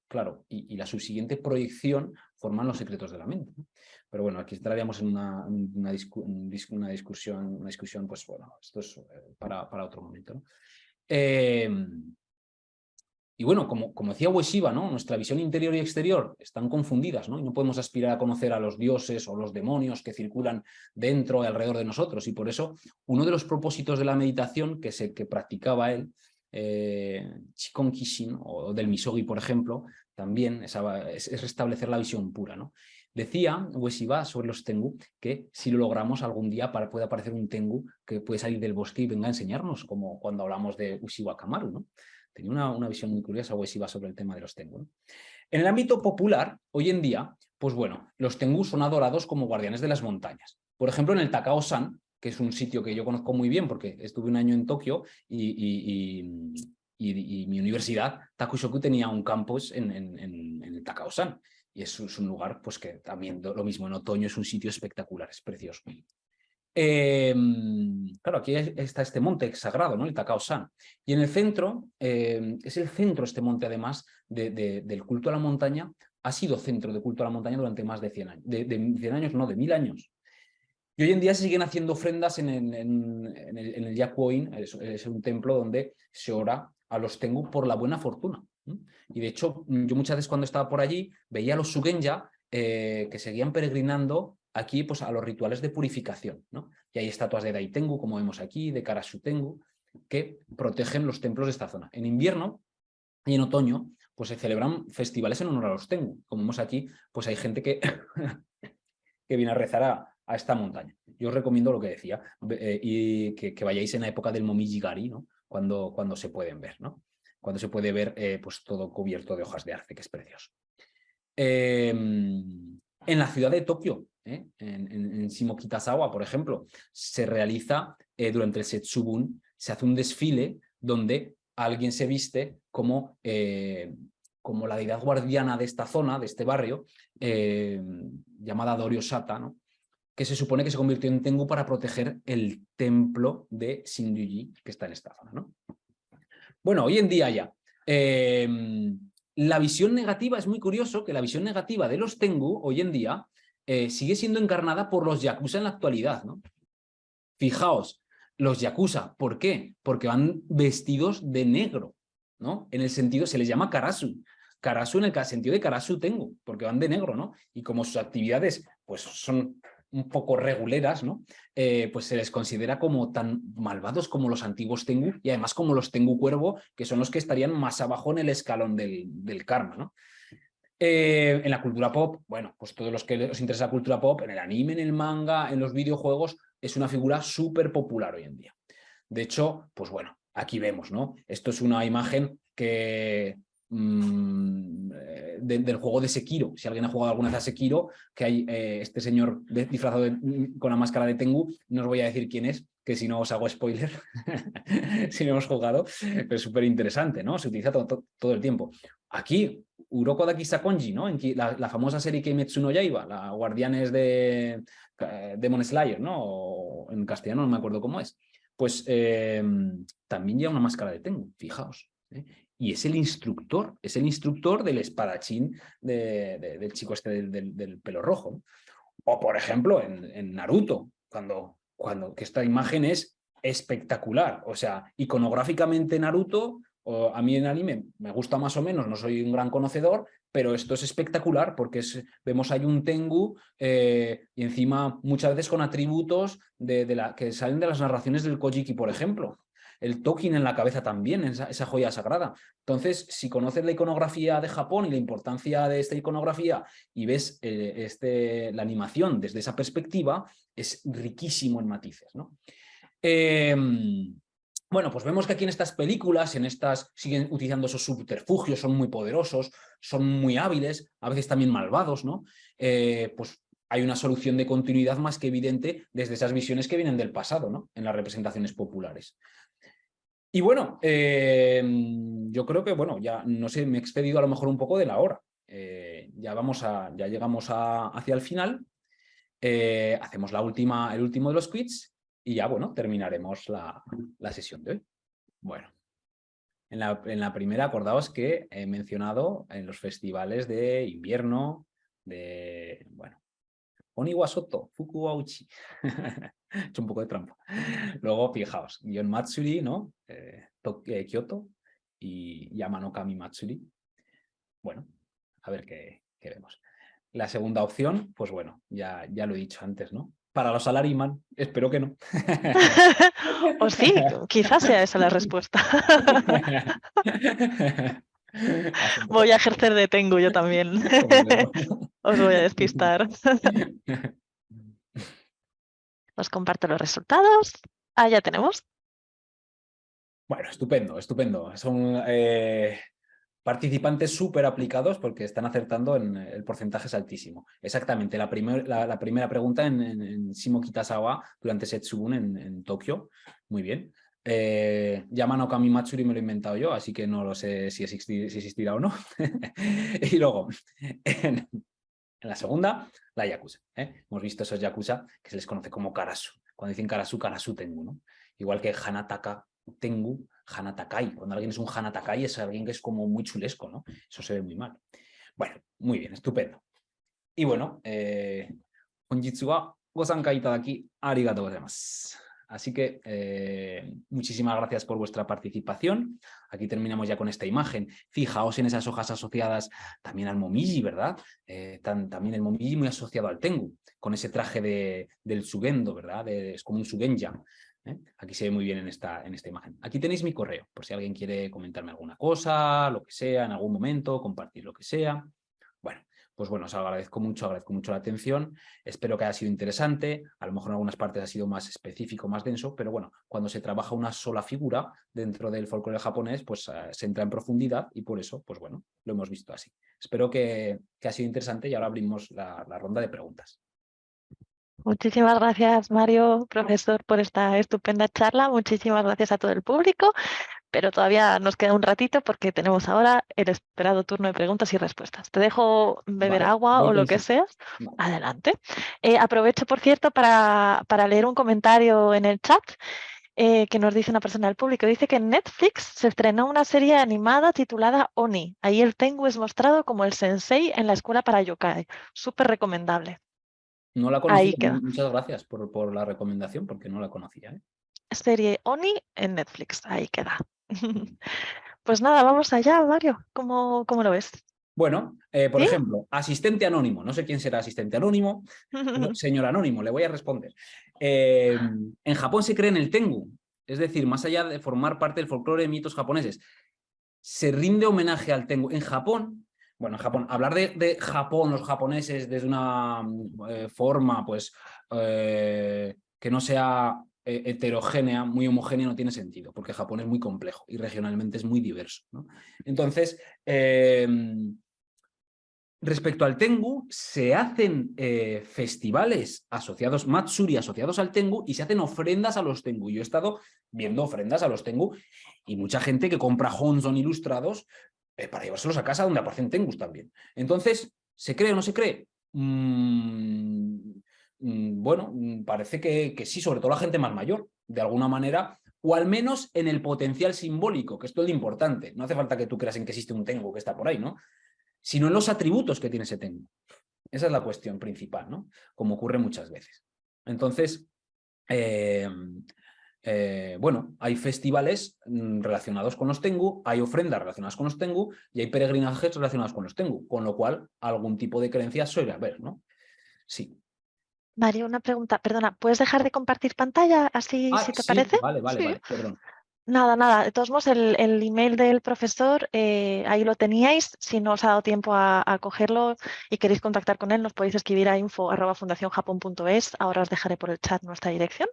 claro, y la subsiguiente proyección forman los secretos de la mente, ¿no? Pero bueno, aquí entraríamos en una discusión, pues bueno, esto es para otro momento, ¿no? Y bueno, como decía Ueshiba, ¿no? Nuestra visión interior y exterior están confundidas, ¿no? Y no podemos aspirar a conocer a los dioses o los demonios que circulan dentro y alrededor de nosotros. Y por eso, uno de los propósitos de la meditación que practicaba él, Chikon Kishin, o del Misogi, por ejemplo, también es restablecer la visión pura, ¿no? Decía Ueshiba sobre los Tengu que si lo logramos algún día puede aparecer un Tengu que puede salir del bosque y venga a enseñarnos, como cuando hablamos de Ueshiba Kamaru, ¿no? Tenía una visión muy curiosa Ueshiba sobre el tema de los Tengu, ¿no? En el ámbito popular, hoy en día, pues bueno, los Tengu son adorados como guardianes de las montañas. Por ejemplo, en el Takao-san, que es un sitio que yo conozco muy bien porque estuve un año en Tokio y mi universidad, Takushoku, tenía un campus en el Takao-san. Y es un lugar pues que también lo mismo, en otoño es un sitio espectacular, es precioso. Claro, aquí está este monte sagrado, ¿no? El Takao-san. Y en el centro, es el centro este monte, además, del culto a la montaña. Ha sido centro de culto a la montaña durante más de 100 años. De 100 años, no, de 1000 años. Y hoy en día se siguen haciendo ofrendas en el Yakuoin, es un templo donde se ora a los Tengu por la buena fortuna. Y de hecho, yo muchas veces cuando estaba por allí, veía a los Sugenya que seguían peregrinando aquí pues, a los rituales de purificación, ¿no? Y hay estatuas de Daitengu, como vemos aquí, de Karasu Tengu, que protegen los templos de esta zona. En invierno y en otoño, pues se celebran festivales en honor a los Tengu. Como vemos aquí, pues hay gente que, que viene a rezar a esta montaña. Yo os recomiendo lo que decía, y que vayáis en la época del Momiji-gari, ¿no? Cuando se pueden ver, ¿no? Cuando se puede ver pues todo cubierto de hojas de arce, que es precioso. En la ciudad de Tokio, en Shimokitazawa, por ejemplo, se realiza durante el Setsubun, se hace un desfile donde alguien se viste como la deidad guardiana de esta zona, de este barrio, llamada Dorio Sata, ¿no? Que se supone que se convirtió en Tengu para proteger el templo de Shinryuji, que está en esta zona, ¿no? Bueno, hoy en día ya. La visión negativa, es muy curioso que la visión negativa de los Tengu hoy en día sigue siendo encarnada por los Yakuza en la actualidad, ¿no? Fijaos, los Yakuza, ¿por qué? Porque van vestidos de negro, ¿no? En el sentido, se les llama Karasu. Karasu en el sentido de Karasu Tengu, porque van de negro, ¿no? Y como sus actividades pues, son un poco reguleras, ¿no? Pues se les considera como tan malvados como los antiguos Tengu y además como los Tengu Cuervo, que son los que estarían más abajo en el escalón del karma, ¿no? En la cultura pop, bueno, pues todos los que os interesa la cultura pop, en el anime, en el manga, en los videojuegos, es una figura súper popular hoy en día. De hecho, pues bueno, aquí vemos, ¿no? Esto es una imagen que del juego de Sekiro. Si alguien ha jugado alguna vez a Sekiro, que hay este señor disfrazado con la máscara de Tengu, no os voy a decir quién es, que si no os hago spoiler, si no hemos jugado, pero es súper interesante, ¿no? Se utiliza todo el tiempo. Aquí, Uroko Daki Sakonji, ¿no? La famosa serie Kimetsu no Yaiba, la Guardianes de Demon Slayer, ¿no? O en castellano no me acuerdo cómo es. Pues también lleva una máscara de Tengu, fijaos. Y es el instructor del espadachín del chico este del pelo rojo, ¿no? O por ejemplo en Naruto, que esta imagen es espectacular. O sea, iconográficamente Naruto, a mí en anime me gusta más o menos, no soy un gran conocedor, pero esto es espectacular porque vemos ahí un Tengu y encima muchas veces con atributos que salen de las narraciones del Kojiki, por ejemplo. El Tolkien en la cabeza también, esa joya sagrada. Entonces, si conoces la iconografía de Japón y la importancia de esta iconografía y ves la animación desde esa perspectiva, es riquísimo en matices, ¿no? Bueno, pues vemos que aquí en estas películas, siguen utilizando esos subterfugios, son muy poderosos, son muy hábiles, a veces también malvados, ¿no? Pues hay una solución de continuidad más que evidente desde esas visiones que vienen del pasado, ¿no? En las representaciones populares. Y bueno, yo creo que, bueno, ya no sé, me he excedido a lo mejor un poco de la hora. Ya llegamos hacia el final. Hacemos el último de los quiz y ya, bueno, terminaremos la sesión de hoy. Bueno, en la primera, acordaos que he mencionado en los festivales de invierno, bueno, Oniwasoto, Fukuauchi. He hecho un poco de trampa. Luego, fijaos, Gion Matsuri, ¿no? Kyoto y Yamanokami Matsuri. Bueno, a ver qué vemos. La segunda opción, pues bueno, ya lo he dicho antes, ¿no? Para los salaryman, espero que no. O sí, quizás sea esa la respuesta. Voy a ejercer de Tengu yo también. Os voy a despistar. Os comparto los resultados. Ah, ya tenemos. Bueno, estupendo, estupendo. Son participantes súper aplicados porque están acertando el porcentaje es altísimo. Exactamente, la primera pregunta en Shimo Kitazawa durante Setsubun en Tokio. Muy bien. Yamano Kami Matsuri me lo he inventado yo, así que no lo sé si existirá o no. Y luego, en la segunda, la Yakuza. Hemos visto esos Yakuza que se les conoce como Karasu. Cuando dicen Karasu, Karasu Tengu, ¿no? Igual que Hanataka Tengu, Hanatakai. Cuando alguien es un Hanatakai es alguien que es como muy chulesco, ¿no? Eso se ve muy mal. Bueno, muy bien, estupendo. Y bueno, honjitsu wa gosankai itadaki arigatou gozaimasu. Así que muchísimas gracias por vuestra participación. Aquí terminamos ya con esta imagen. Fijaos en esas hojas asociadas también al momiji, ¿verdad? También el momiji muy asociado al tengu, con ese traje del sugendo, ¿verdad? Es como un sugenja. Aquí se ve muy bien en esta imagen. Aquí tenéis mi correo, por si alguien quiere comentarme alguna cosa, lo que sea, en algún momento, compartir lo que sea. Bueno, pues bueno, os agradezco mucho la atención. Espero que haya sido interesante. A lo mejor en algunas partes ha sido más específico, más denso, pero bueno, cuando se trabaja una sola figura dentro del folclore japonés, pues se entra en profundidad y por eso, pues bueno, lo hemos visto así. Espero que ha sido interesante y ahora abrimos la ronda de preguntas. Muchísimas gracias, Mario, profesor, por esta estupenda charla. Muchísimas gracias a todo el público, pero todavía nos queda un ratito porque tenemos ahora el esperado turno de preguntas y respuestas. Te dejo beber Vale, agua voy o lo que pensando. seas. Vale. Adelante. Aprovecho, por cierto, para leer un comentario en el chat que nos dice una persona del público. Dice que en Netflix se estrenó una serie animada titulada Oni. Ahí el Tengu es mostrado como el sensei en la escuela para yokai. Súper recomendable. No la conocía. Ahí queda. Muchas gracias por la recomendación, porque no la conocía. Serie Oni en Netflix. Ahí queda. Pues nada, vamos allá, Mario. ¿Cómo lo ves? Bueno, por ¿Sí? ejemplo, asistente anónimo. No sé quién será asistente anónimo. Señor anónimo, le voy a responder. En Japón se cree en el Tengu. Es decir, más allá de formar parte del folclore de mitos japoneses, se rinde homenaje al Tengu. En Japón, hablar de Japón, los japoneses, desde una forma, pues, que no sea heterogénea, muy homogénea, no tiene sentido, porque Japón es muy complejo y regionalmente es muy diverso, ¿no? Entonces, respecto al Tengu, se hacen festivales asociados, Matsuri asociados al Tengu, y se hacen ofrendas a los Tengu. Yo he estado viendo ofrendas a los Tengu y mucha gente que compra Honson ilustrados para llevárselos a casa donde aparecen Tengus también. Entonces, ¿se cree o no se cree? Bueno, parece que sí, sobre todo la gente más mayor, de alguna manera, o al menos en el potencial simbólico, que esto es lo importante. No hace falta que tú creas en que existe un Tengu que está por ahí, ¿no? Sino en los atributos que tiene ese Tengu. Esa es la cuestión principal, ¿no? Como ocurre muchas veces. Entonces, Bueno, hay festivales relacionados con los Tengu, hay ofrendas relacionadas con los Tengu y hay peregrinajes relacionados con los Tengu, con lo cual algún tipo de creencia suele haber, ¿no? Sí. Mario, una pregunta, perdona, ¿puedes dejar de compartir pantalla así Ah, si te sí, parece? vale, vale, Sí. vale, perdón. Nada, nada. De todos modos, el email del profesor, ahí lo teníais. Si no os ha dado tiempo a cogerlo y queréis contactar con él, nos podéis escribir a info@fundacionjapon.es. Ahora os dejaré por el chat nuestra dirección.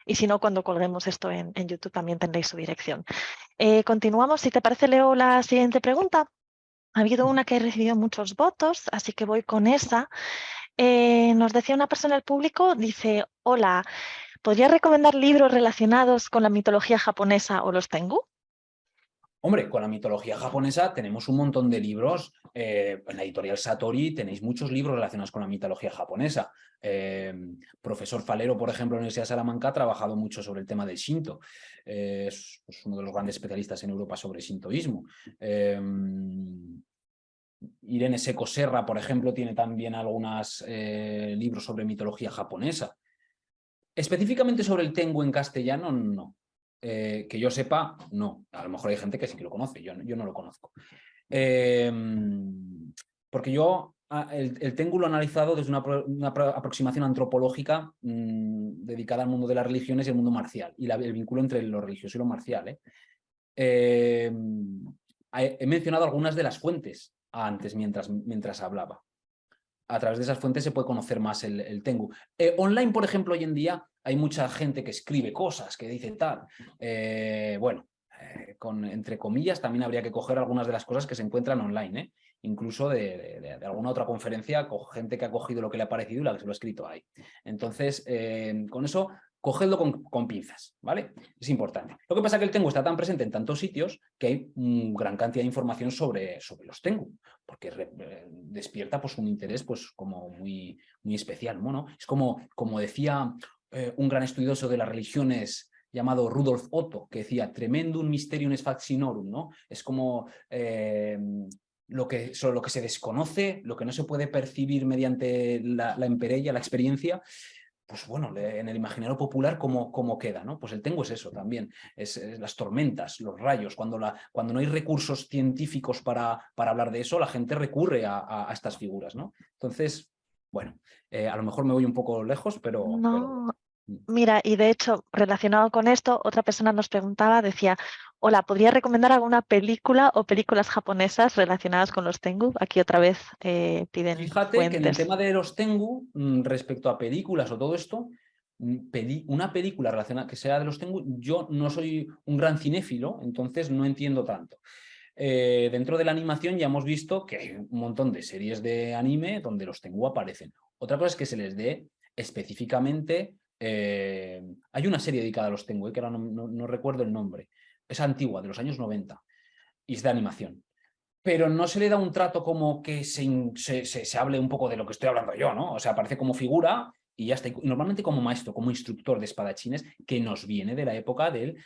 Y si no, cuando colguemos esto en YouTube también tendréis su dirección. Continuamos. Si te parece, leo la siguiente pregunta. Ha habido una que ha recibido muchos votos, así que voy con esa. Nos decía una persona del público, dice, hola, ¿podría recomendar libros relacionados con la mitología japonesa o los Tengu? Hombre, con la mitología japonesa tenemos un montón de libros. En la editorial Satori tenéis muchos libros relacionados con la mitología japonesa. Profesor Falero, por ejemplo, en la Universidad de Salamanca ha trabajado mucho sobre el tema del Shinto. Es uno de los grandes especialistas en Europa sobre Shintoísmo. Irene Seco Serra, por ejemplo, tiene también algunos libros sobre mitología japonesa. Específicamente sobre el Tengu en castellano, no. Que yo sepa, no. A lo mejor hay gente que sí que lo conoce, yo no lo conozco. Porque yo el Tengu lo he analizado desde una aproximación antropológica dedicada al mundo de las religiones y el mundo marcial, y el vínculo entre lo religioso y lo marcial. He mencionado algunas de las fuentes antes mientras hablaba. A través de esas fuentes se puede conocer más el Tengu. Online, por ejemplo, hoy en día hay mucha gente que escribe cosas, que dice tal. Bueno, entre comillas, también habría que coger algunas de las cosas que se encuentran online, incluso de alguna otra conferencia, con gente que ha cogido lo que le ha parecido y la que se lo ha escrito ahí. Entonces, con eso, cogedlo con pinzas, ¿vale? Es importante. Lo que pasa es que el Tengu está tan presente en tantos sitios que hay gran cantidad de información sobre los Tengu, porque despierta pues, un interés pues, como muy, muy especial, ¿no? Es como decía un gran estudioso de las religiones llamado Rudolf Otto, que decía tremendum mysterium est fascinorum, ¿no? Es como sobre lo que se desconoce, lo que no se puede percibir mediante la emperella, la experiencia. Pues bueno, en el imaginario popular, ¿cómo queda? ¿No? Pues el Tengu es eso también, es las tormentas, los rayos, cuando no hay recursos científicos para hablar de eso, la gente recurre a estas figuras, ¿no? Entonces, bueno, a lo mejor me voy un poco lejos, pero No, mira, y de hecho, relacionado con esto, otra persona nos preguntaba, decía, hola, ¿podría recomendar alguna película o películas japonesas relacionadas con los Tengu? Aquí otra vez piden Fíjate que en el fuentes. tema de los Tengu, respecto a películas o todo esto, una película relacionada que sea de los Tengu, yo no soy un gran cinéfilo, entonces no entiendo tanto. Dentro de la animación ya hemos visto que hay un montón de series de anime donde los Tengu aparecen. Otra cosa es que se les dé específicamente... hay una serie dedicada a los Tengu, que ahora no recuerdo el nombre. Es antigua, de los años 90, y es de animación. Pero no se le da un trato como que se hable un poco de lo que estoy hablando yo, ¿no? O sea, aparece como figura y ya está. Y normalmente como maestro, como instructor de espadachines, que nos viene de la época del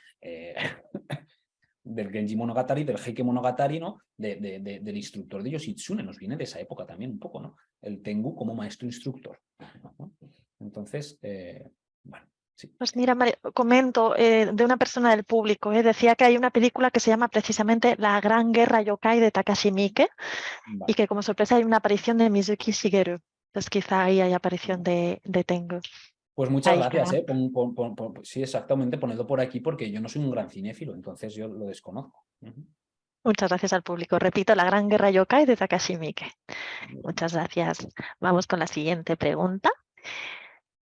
Genji Monogatari, del Heike Monogatari, ¿no? Del instructor de Yoshitsune, nos viene de esa época también un poco, ¿no? El Tengu como maestro instructor, ¿no? Entonces, bueno, sí. Pues mira, comento de una persona del público, decía que hay una película que se llama precisamente La Gran Guerra Yokai de Takashi Miike y Vale. que como sorpresa hay una aparición de Mizuki Shigeru. Entonces quizá ahí hay aparición de Tengu. Pues muchas Ahí gracias, queda. ¿eh? Sí, exactamente, ponedlo por aquí porque yo no soy un gran cinéfilo, entonces yo lo desconozco. Muchas gracias al público. Repito, La Gran Guerra Yokai de Takashi Miike. Muchas gracias. Vamos con la siguiente pregunta.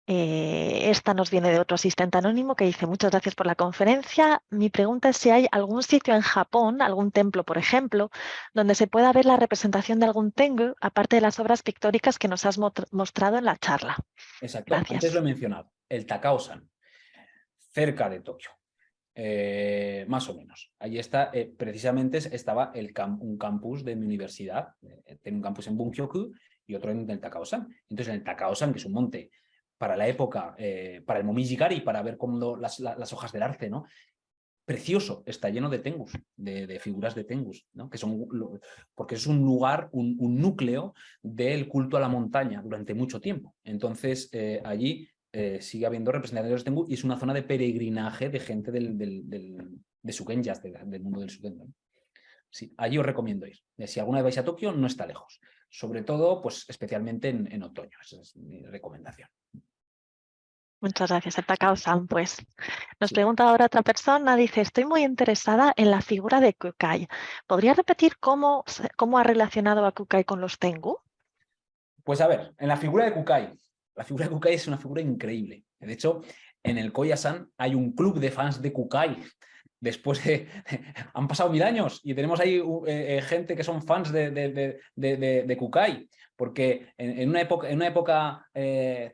Esta nos viene de otro asistente anónimo que dice, muchas gracias por la conferencia. Mi pregunta es si hay algún sitio en Japón, algún templo, por ejemplo, donde se pueda ver la representación de algún Tengu, aparte de las obras pictóricas que nos has mostrado en la charla. Exacto, antes lo he Gracias. mencionado, el Takao-san, cerca de Tokio. Más o menos. Allí está, precisamente estaba un campus de mi universidad, tengo un campus en Bunkyoku y otro en el Takao-san. Entonces, en el Takao-san, que es un monte para la época, para el Momijigari, para ver cómo las hojas del arce, ¿no? Precioso, está lleno de tengus, de figuras de tengus, ¿no? Porque es un lugar, un núcleo del culto a la montaña durante mucho tiempo. Entonces, allí sigue habiendo representantes de los Tengu y es una zona de peregrinaje de gente de Sukenyas, del mundo del Suken, ¿no? Sí, allí os recomiendo ir. Si alguna vez vais a Tokio, no está lejos. Sobre todo, pues especialmente en otoño. Esa es mi recomendación. Muchas gracias, el Takao-san. Pues nos Sí. pregunta ahora otra persona, dice, estoy muy interesada en la figura de Kukai. ¿Podría repetir cómo ha relacionado a Kukai con los Tengu? Pues a ver, en la figura de Kukai. La figura de Kukai es una figura increíble. De hecho, en el Koyasan hay un club de fans de Kukai. Después han pasado 1000 años y tenemos ahí gente que son fans de Kukai. Porque en una época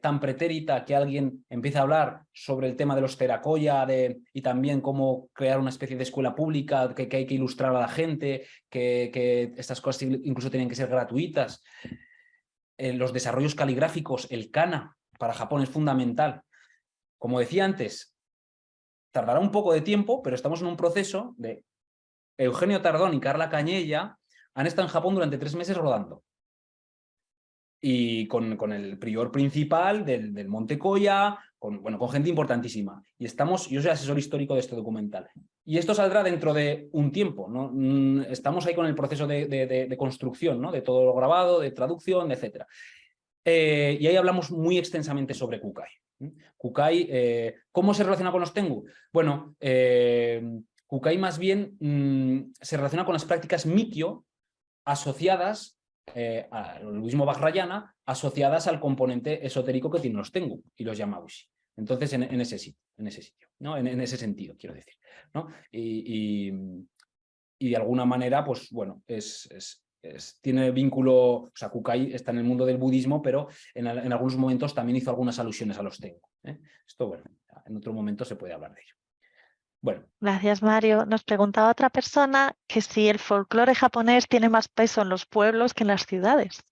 tan pretérita que alguien empieza a hablar sobre el tema de los Terakoya y también cómo crear una especie de escuela pública, que hay que ilustrar a la gente, que estas cosas incluso tienen que ser gratuitas. Los desarrollos caligráficos, el kana, para Japón es fundamental. Como decía antes, tardará un poco de tiempo, pero estamos en un proceso de Eugenio Tardón y Carla Cañella han estado en Japón durante 3 meses rodando. Y con el prior principal del Monte Koya, con gente importantísima. Y yo soy asesor histórico de este documental. Y esto saldrá dentro de un tiempo, ¿no? Estamos ahí con el proceso de construcción, ¿no? De todo lo grabado, de traducción, etc. Y ahí hablamos muy extensamente sobre Kukai. Kukai, ¿cómo se relaciona con los Tengu? Bueno, Kukai más bien se relaciona con las prácticas Mikyo asociadas al budismo Vajrayana, asociadas al componente esotérico que tienen los Tengu y los Yamaushi. Entonces, en ese sitio, ¿no? En ese sentido, quiero decir, ¿no? Y de alguna manera, pues bueno, tiene vínculo, o sea, Kukai está en el mundo del budismo, pero en algunos momentos también hizo algunas alusiones a los Tengu. Esto, bueno, en otro momento se puede hablar de ello. Bueno. Gracias, Mario. Nos preguntaba otra persona que si el folclore japonés tiene más peso en los pueblos que en las ciudades.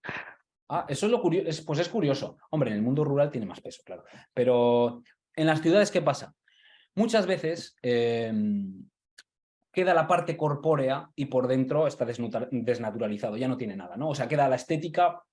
Eso es lo curioso, pues es curioso. Hombre, en el mundo rural tiene más peso, claro. Pero en las ciudades, ¿qué pasa? Muchas veces queda la parte corpórea y por dentro está desnaturalizado, ya no tiene nada, ¿no? O sea, queda la estética,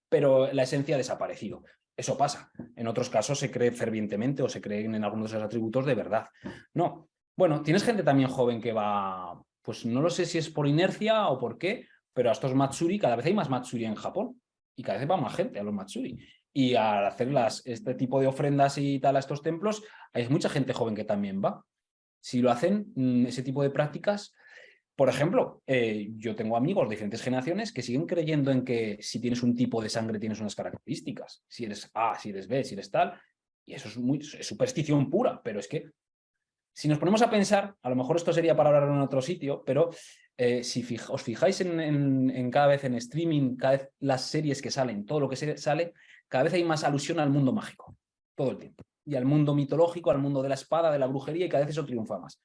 pero la esencia ha desaparecido. Eso pasa. En otros casos se cree fervientemente o se creen en algunos de esos atributos de verdad. No. Bueno, tienes gente también joven que va, pues no lo sé si es por inercia o por qué, pero a estos Matsuri, cada vez hay más Matsuri en Japón y cada vez va más gente a los Matsuri. Y al hacer este tipo de ofrendas y tal a estos templos, hay mucha gente joven que también va. Si lo hacen, ese tipo de prácticas, por ejemplo, yo tengo amigos de diferentes generaciones que siguen creyendo en que si tienes un tipo de sangre tienes unas características, si eres A, si eres B, si eres tal, y eso es superstición pura, pero es que si nos ponemos a pensar, a lo mejor esto sería para hablar en otro sitio, pero si os fijáis en cada vez en streaming, cada vez las series que salen, todo lo que sale, cada vez hay más alusión al mundo mágico, todo el tiempo. Y al mundo mitológico, al mundo de la espada, de la brujería, y cada vez eso triunfa más.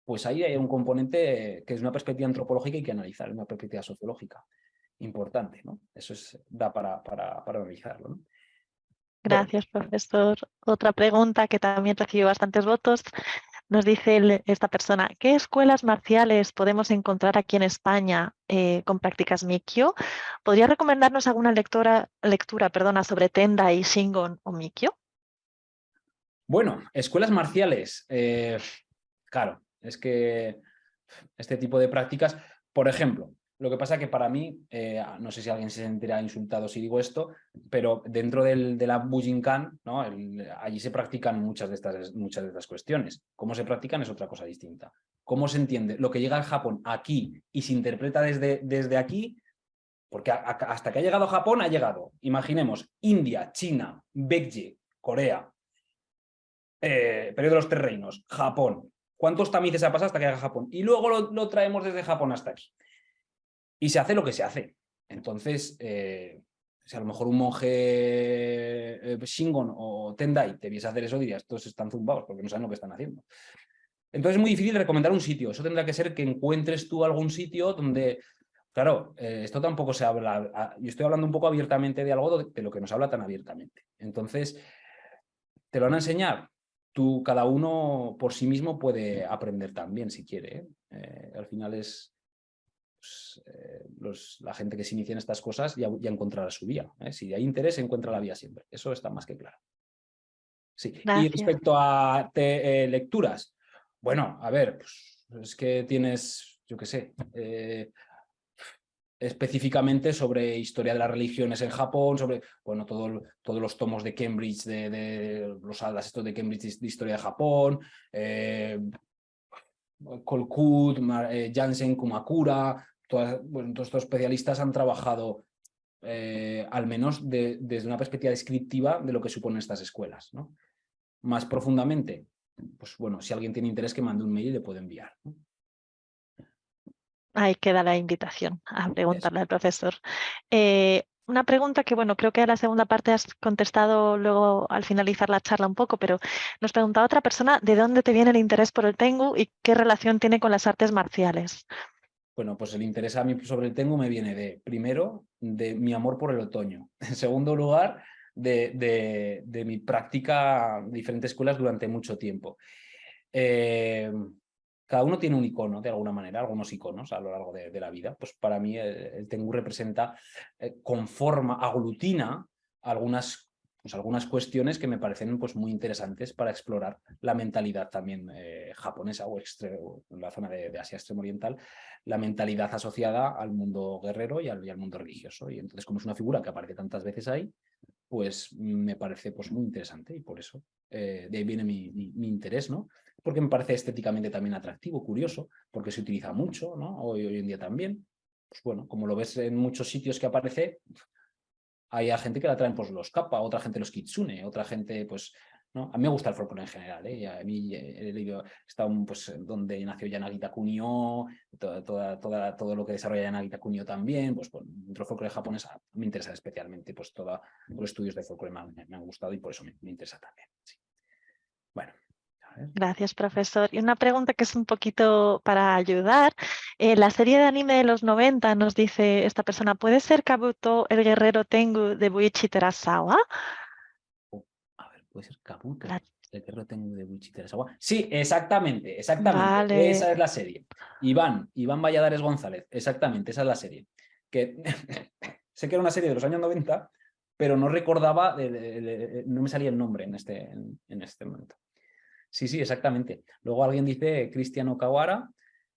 Pues ahí hay un componente que es una perspectiva antropológica y que analizar, una perspectiva sociológica importante, ¿no? Eso da para analizarlo, ¿no? Bueno. Gracias, profesor. Otra pregunta que también recibió bastantes votos. Nos dice esta persona, ¿qué escuelas marciales podemos encontrar aquí en España con prácticas Mikyo? ¿Podría recomendarnos alguna lectura sobre Tendai, Shingon o Mikyo? Bueno, escuelas marciales. Claro, es que este tipo de prácticas, por ejemplo, lo que pasa que para mí, no sé si alguien se sentirá insultado si digo esto, pero dentro de la Bujinkan, ¿no? Allí se practican muchas de estas cuestiones. Cómo se practican es otra cosa distinta. Cómo se entiende lo que llega al Japón aquí y se interpreta desde aquí, porque hasta que ha llegado a Japón ha llegado, imaginemos, India, China, Baekje, Corea, periodo de los 3 reinos, Japón. ¿Cuántos tamices ha pasado hasta que llega a Japón? Y luego lo traemos desde Japón hasta aquí. Y se hace lo que se hace. Entonces, si a lo mejor un monje Shingon o Tendai te viese hacer eso, dirías, estos están zumbados porque no saben lo que están haciendo. Entonces es muy difícil recomendar un sitio. Eso tendrá que ser que encuentres tú algún sitio donde... Claro, esto tampoco se habla... Yo estoy hablando un poco abiertamente de algo de lo que nos habla tan abiertamente. Entonces, ¿te lo van a enseñar? Cada uno por sí mismo puede aprender también, si quiere. Al final es la gente que se inicia en estas cosas ya encontrará su vía. Si hay interés, encuentra la vía siempre. Eso está más que claro. Sí. Y Gracias. respecto a lecturas, bueno, a ver, pues, es que tienes, yo qué sé, específicamente sobre historia de las religiones en Japón, sobre, bueno, todos los tomos de Cambridge, de los atlas estos de Cambridge de historia de Japón, Kolkut, Jansen, Kumakura, bueno, todos estos especialistas han trabajado al menos desde una perspectiva descriptiva de lo que suponen estas escuelas, ¿no? Más profundamente, pues bueno, si alguien tiene interés que mande un mail y le puede enviar, ¿no? Ahí queda la invitación a Eso. preguntarle al profesor. Una pregunta que, bueno, creo que a la segunda parte has contestado luego al finalizar la charla un poco, pero nos preguntaba otra persona de dónde te viene el interés por el Tengu y qué relación tiene con las artes marciales. Bueno, pues el interés a mí sobre el Tengu me viene primero, de mi amor por el otoño. En segundo lugar, de mi práctica en diferentes escuelas durante mucho tiempo. Cada uno tiene un icono, de alguna manera, algunos iconos a lo largo de la vida. Pues para mí el Tengu representa, conforma, aglutina algunas cuestiones que me parecen pues, muy interesantes para explorar la mentalidad también japonesa o en la zona de Asia Extremo Oriental, la mentalidad asociada al mundo guerrero y al mundo religioso. Y entonces, como es una figura que aparece tantas veces ahí, pues me parece pues, muy interesante y por eso de ahí viene mi interés, ¿no? Porque me parece estéticamente también atractivo, curioso, porque se utiliza mucho, ¿no? Hoy en día también. Pues bueno, como lo ves en muchos sitios que aparece, hay a gente que la traen pues los kappa, otra gente los kitsune, otra gente pues, ¿no? A mí me gusta el folclore en general, ¿eh? Y a mí he leído, pues, donde nació Yanagita Kunio, todo lo que desarrolla Yanagita Kunio también, pues bueno, dentro del folclore japonés me interesa especialmente, pues todos los estudios de folclore me han gustado y por eso me interesa también. Sí. Bueno. Gracias, profesor. Y una pregunta que es un poquito para ayudar. La serie de anime de los 90 nos dice esta persona, ¿puede ser Kabuto el guerrero Tengu de Buichi Terasawa? A ver, puede ser Kabuto, La- el guerrero Tengu de Buichi Terasawa. Sí, exactamente. Vale. Esa es la serie. Iván Valladares González, exactamente, esa es la serie. Que sé que era una serie de los años 90, pero no recordaba, no me salía el nombre en este momento. Sí, exactamente. Luego alguien dice, Cristian Okawara,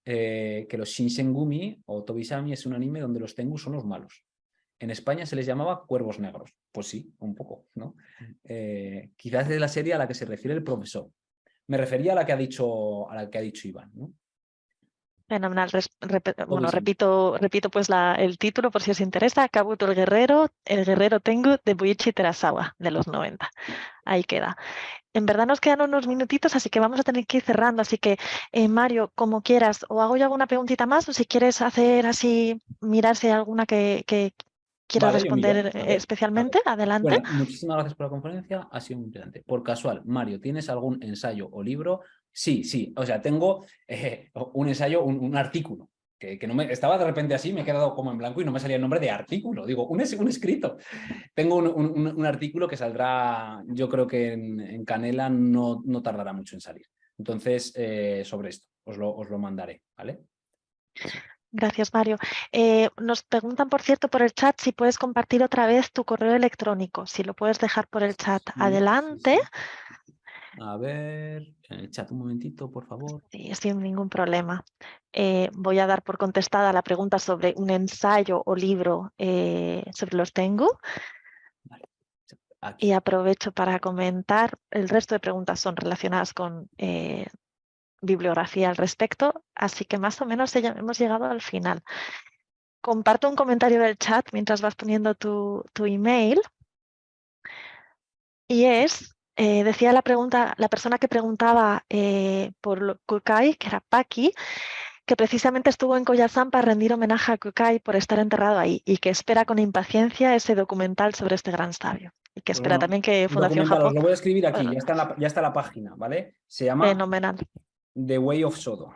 que los Shinsengumi o Tobisami es un anime donde los Tengu son los malos. En España se les llamaba cuervos negros. Pues sí, un poco, ¿no? Quizás es de la serie a la que se refiere el profesor. Me refería a la que ha dicho Iván, ¿no? Fenomenal. Bueno, Tobisami. repito pues el título por si os interesa. Kabuto el guerrero Tengu de Buichi Terasawa de los 90. Ahí queda. En verdad nos quedan unos minutitos, así que vamos a tener que ir cerrando. Así que, Mario, como quieras, o hago yo alguna preguntita más, o si quieres hacer así, mirar si hay alguna que quieras Vale, yo miro. responder A ver. especialmente, adelante. Bueno, muchísimas gracias por la conferencia, ha sido muy interesante. Por casual, Mario, ¿tienes algún ensayo o libro? Sí, o sea, tengo un ensayo, un artículo, que no me estaba de repente así, me he quedado como en blanco y no me salía el nombre de artículo, digo, un escrito. Tengo un artículo que saldrá, yo creo que en Canela no tardará mucho en salir. Entonces, sobre esto, os lo mandaré, ¿vale? Sí. Gracias, Mario. Nos preguntan, por cierto, por el chat si puedes compartir otra vez tu correo electrónico. Si lo puedes dejar por el chat, adelante. Sí. A ver, en el chat un momentito, por favor. Sí, sin ningún problema. Voy a dar por contestada la pregunta sobre un ensayo o libro sobre los Tengu. Vale, aquí. Y aprovecho para comentar, el resto de preguntas son relacionadas con bibliografía al respecto, así que más o menos hemos llegado al final. Comparto un comentario del chat mientras vas poniendo tu email y decía la persona que preguntaba por Kukai, que era Paki, que precisamente estuvo en Koyasan para rendir homenaje a Kukai por estar enterrado ahí y que espera con impaciencia ese documental sobre este gran sabio y que Pues espera bueno, también que un Fundación documental, os Japón. lo voy a escribir aquí, Bueno, ya está la página, ¿vale? Se llama fenomenal. The Way of Sodo.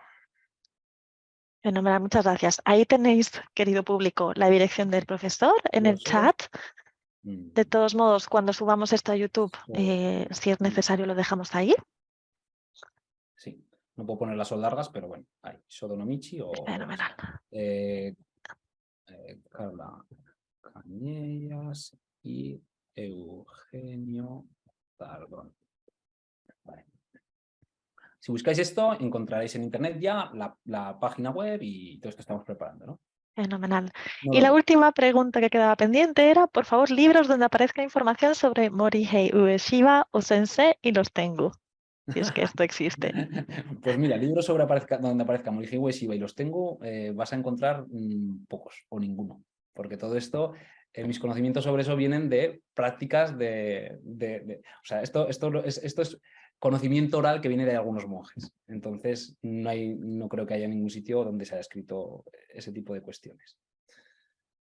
Fenomenal, muchas gracias. Ahí tenéis, querido público, la dirección del profesor en Way of el Sodo. chat. De todos modos, cuando subamos esto a YouTube, Sodo. si es necesario, lo dejamos ahí. Sí, No puedo poner las largas, pero bueno, ahí, Shodo no Michi o Fenomenal. Carla Cañellas y Eugenio Tardón. Vale. Si buscáis esto, encontraréis en internet ya la página web y todo esto que estamos preparando, ¿no? Fenomenal. No Y lo la dudo. última pregunta que quedaba pendiente era, por favor, libros donde aparezca información sobre Morihei Ueshiba o Sensei y los Tengu, si es que esto existe. Pues mira, libros sobre donde aparezca Morihei Ueshiba y los tengo, vas a encontrar pocos o ninguno, porque todo esto, mis conocimientos sobre eso vienen de prácticas o sea, esto es conocimiento oral que viene de algunos monjes. Entonces, no creo que haya ningún sitio donde se haya escrito ese tipo de cuestiones.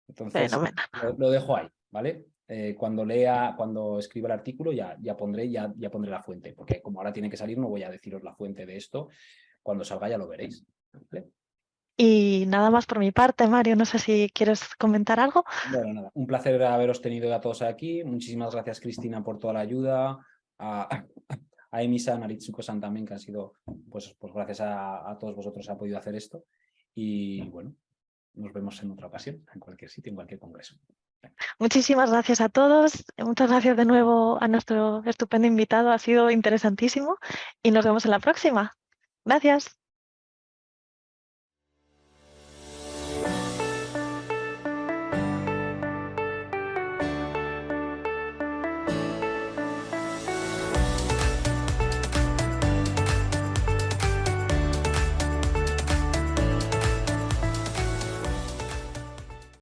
Entonces, Fenomenal. lo dejo ahí, ¿vale? Cuando escriba el artículo ya pondré la fuente, porque como ahora tiene que salir, no voy a deciros la fuente de esto. Cuando salga ya lo veréis. ¿Vale? Y nada más por mi parte, Mario, no sé si quieres comentar algo. Bueno, nada, un placer haberos tenido a todos aquí. Muchísimas gracias, Cristina, por toda la ayuda. A Emi-san, a Ritsuko-san también, que han sido, pues gracias a todos vosotros ha podido hacer esto. Y bueno, nos vemos en otra ocasión, en cualquier sitio, en cualquier congreso. Muchísimas gracias a todos. Muchas gracias de nuevo a nuestro estupendo invitado. Ha sido interesantísimo y nos vemos en la próxima. Gracias.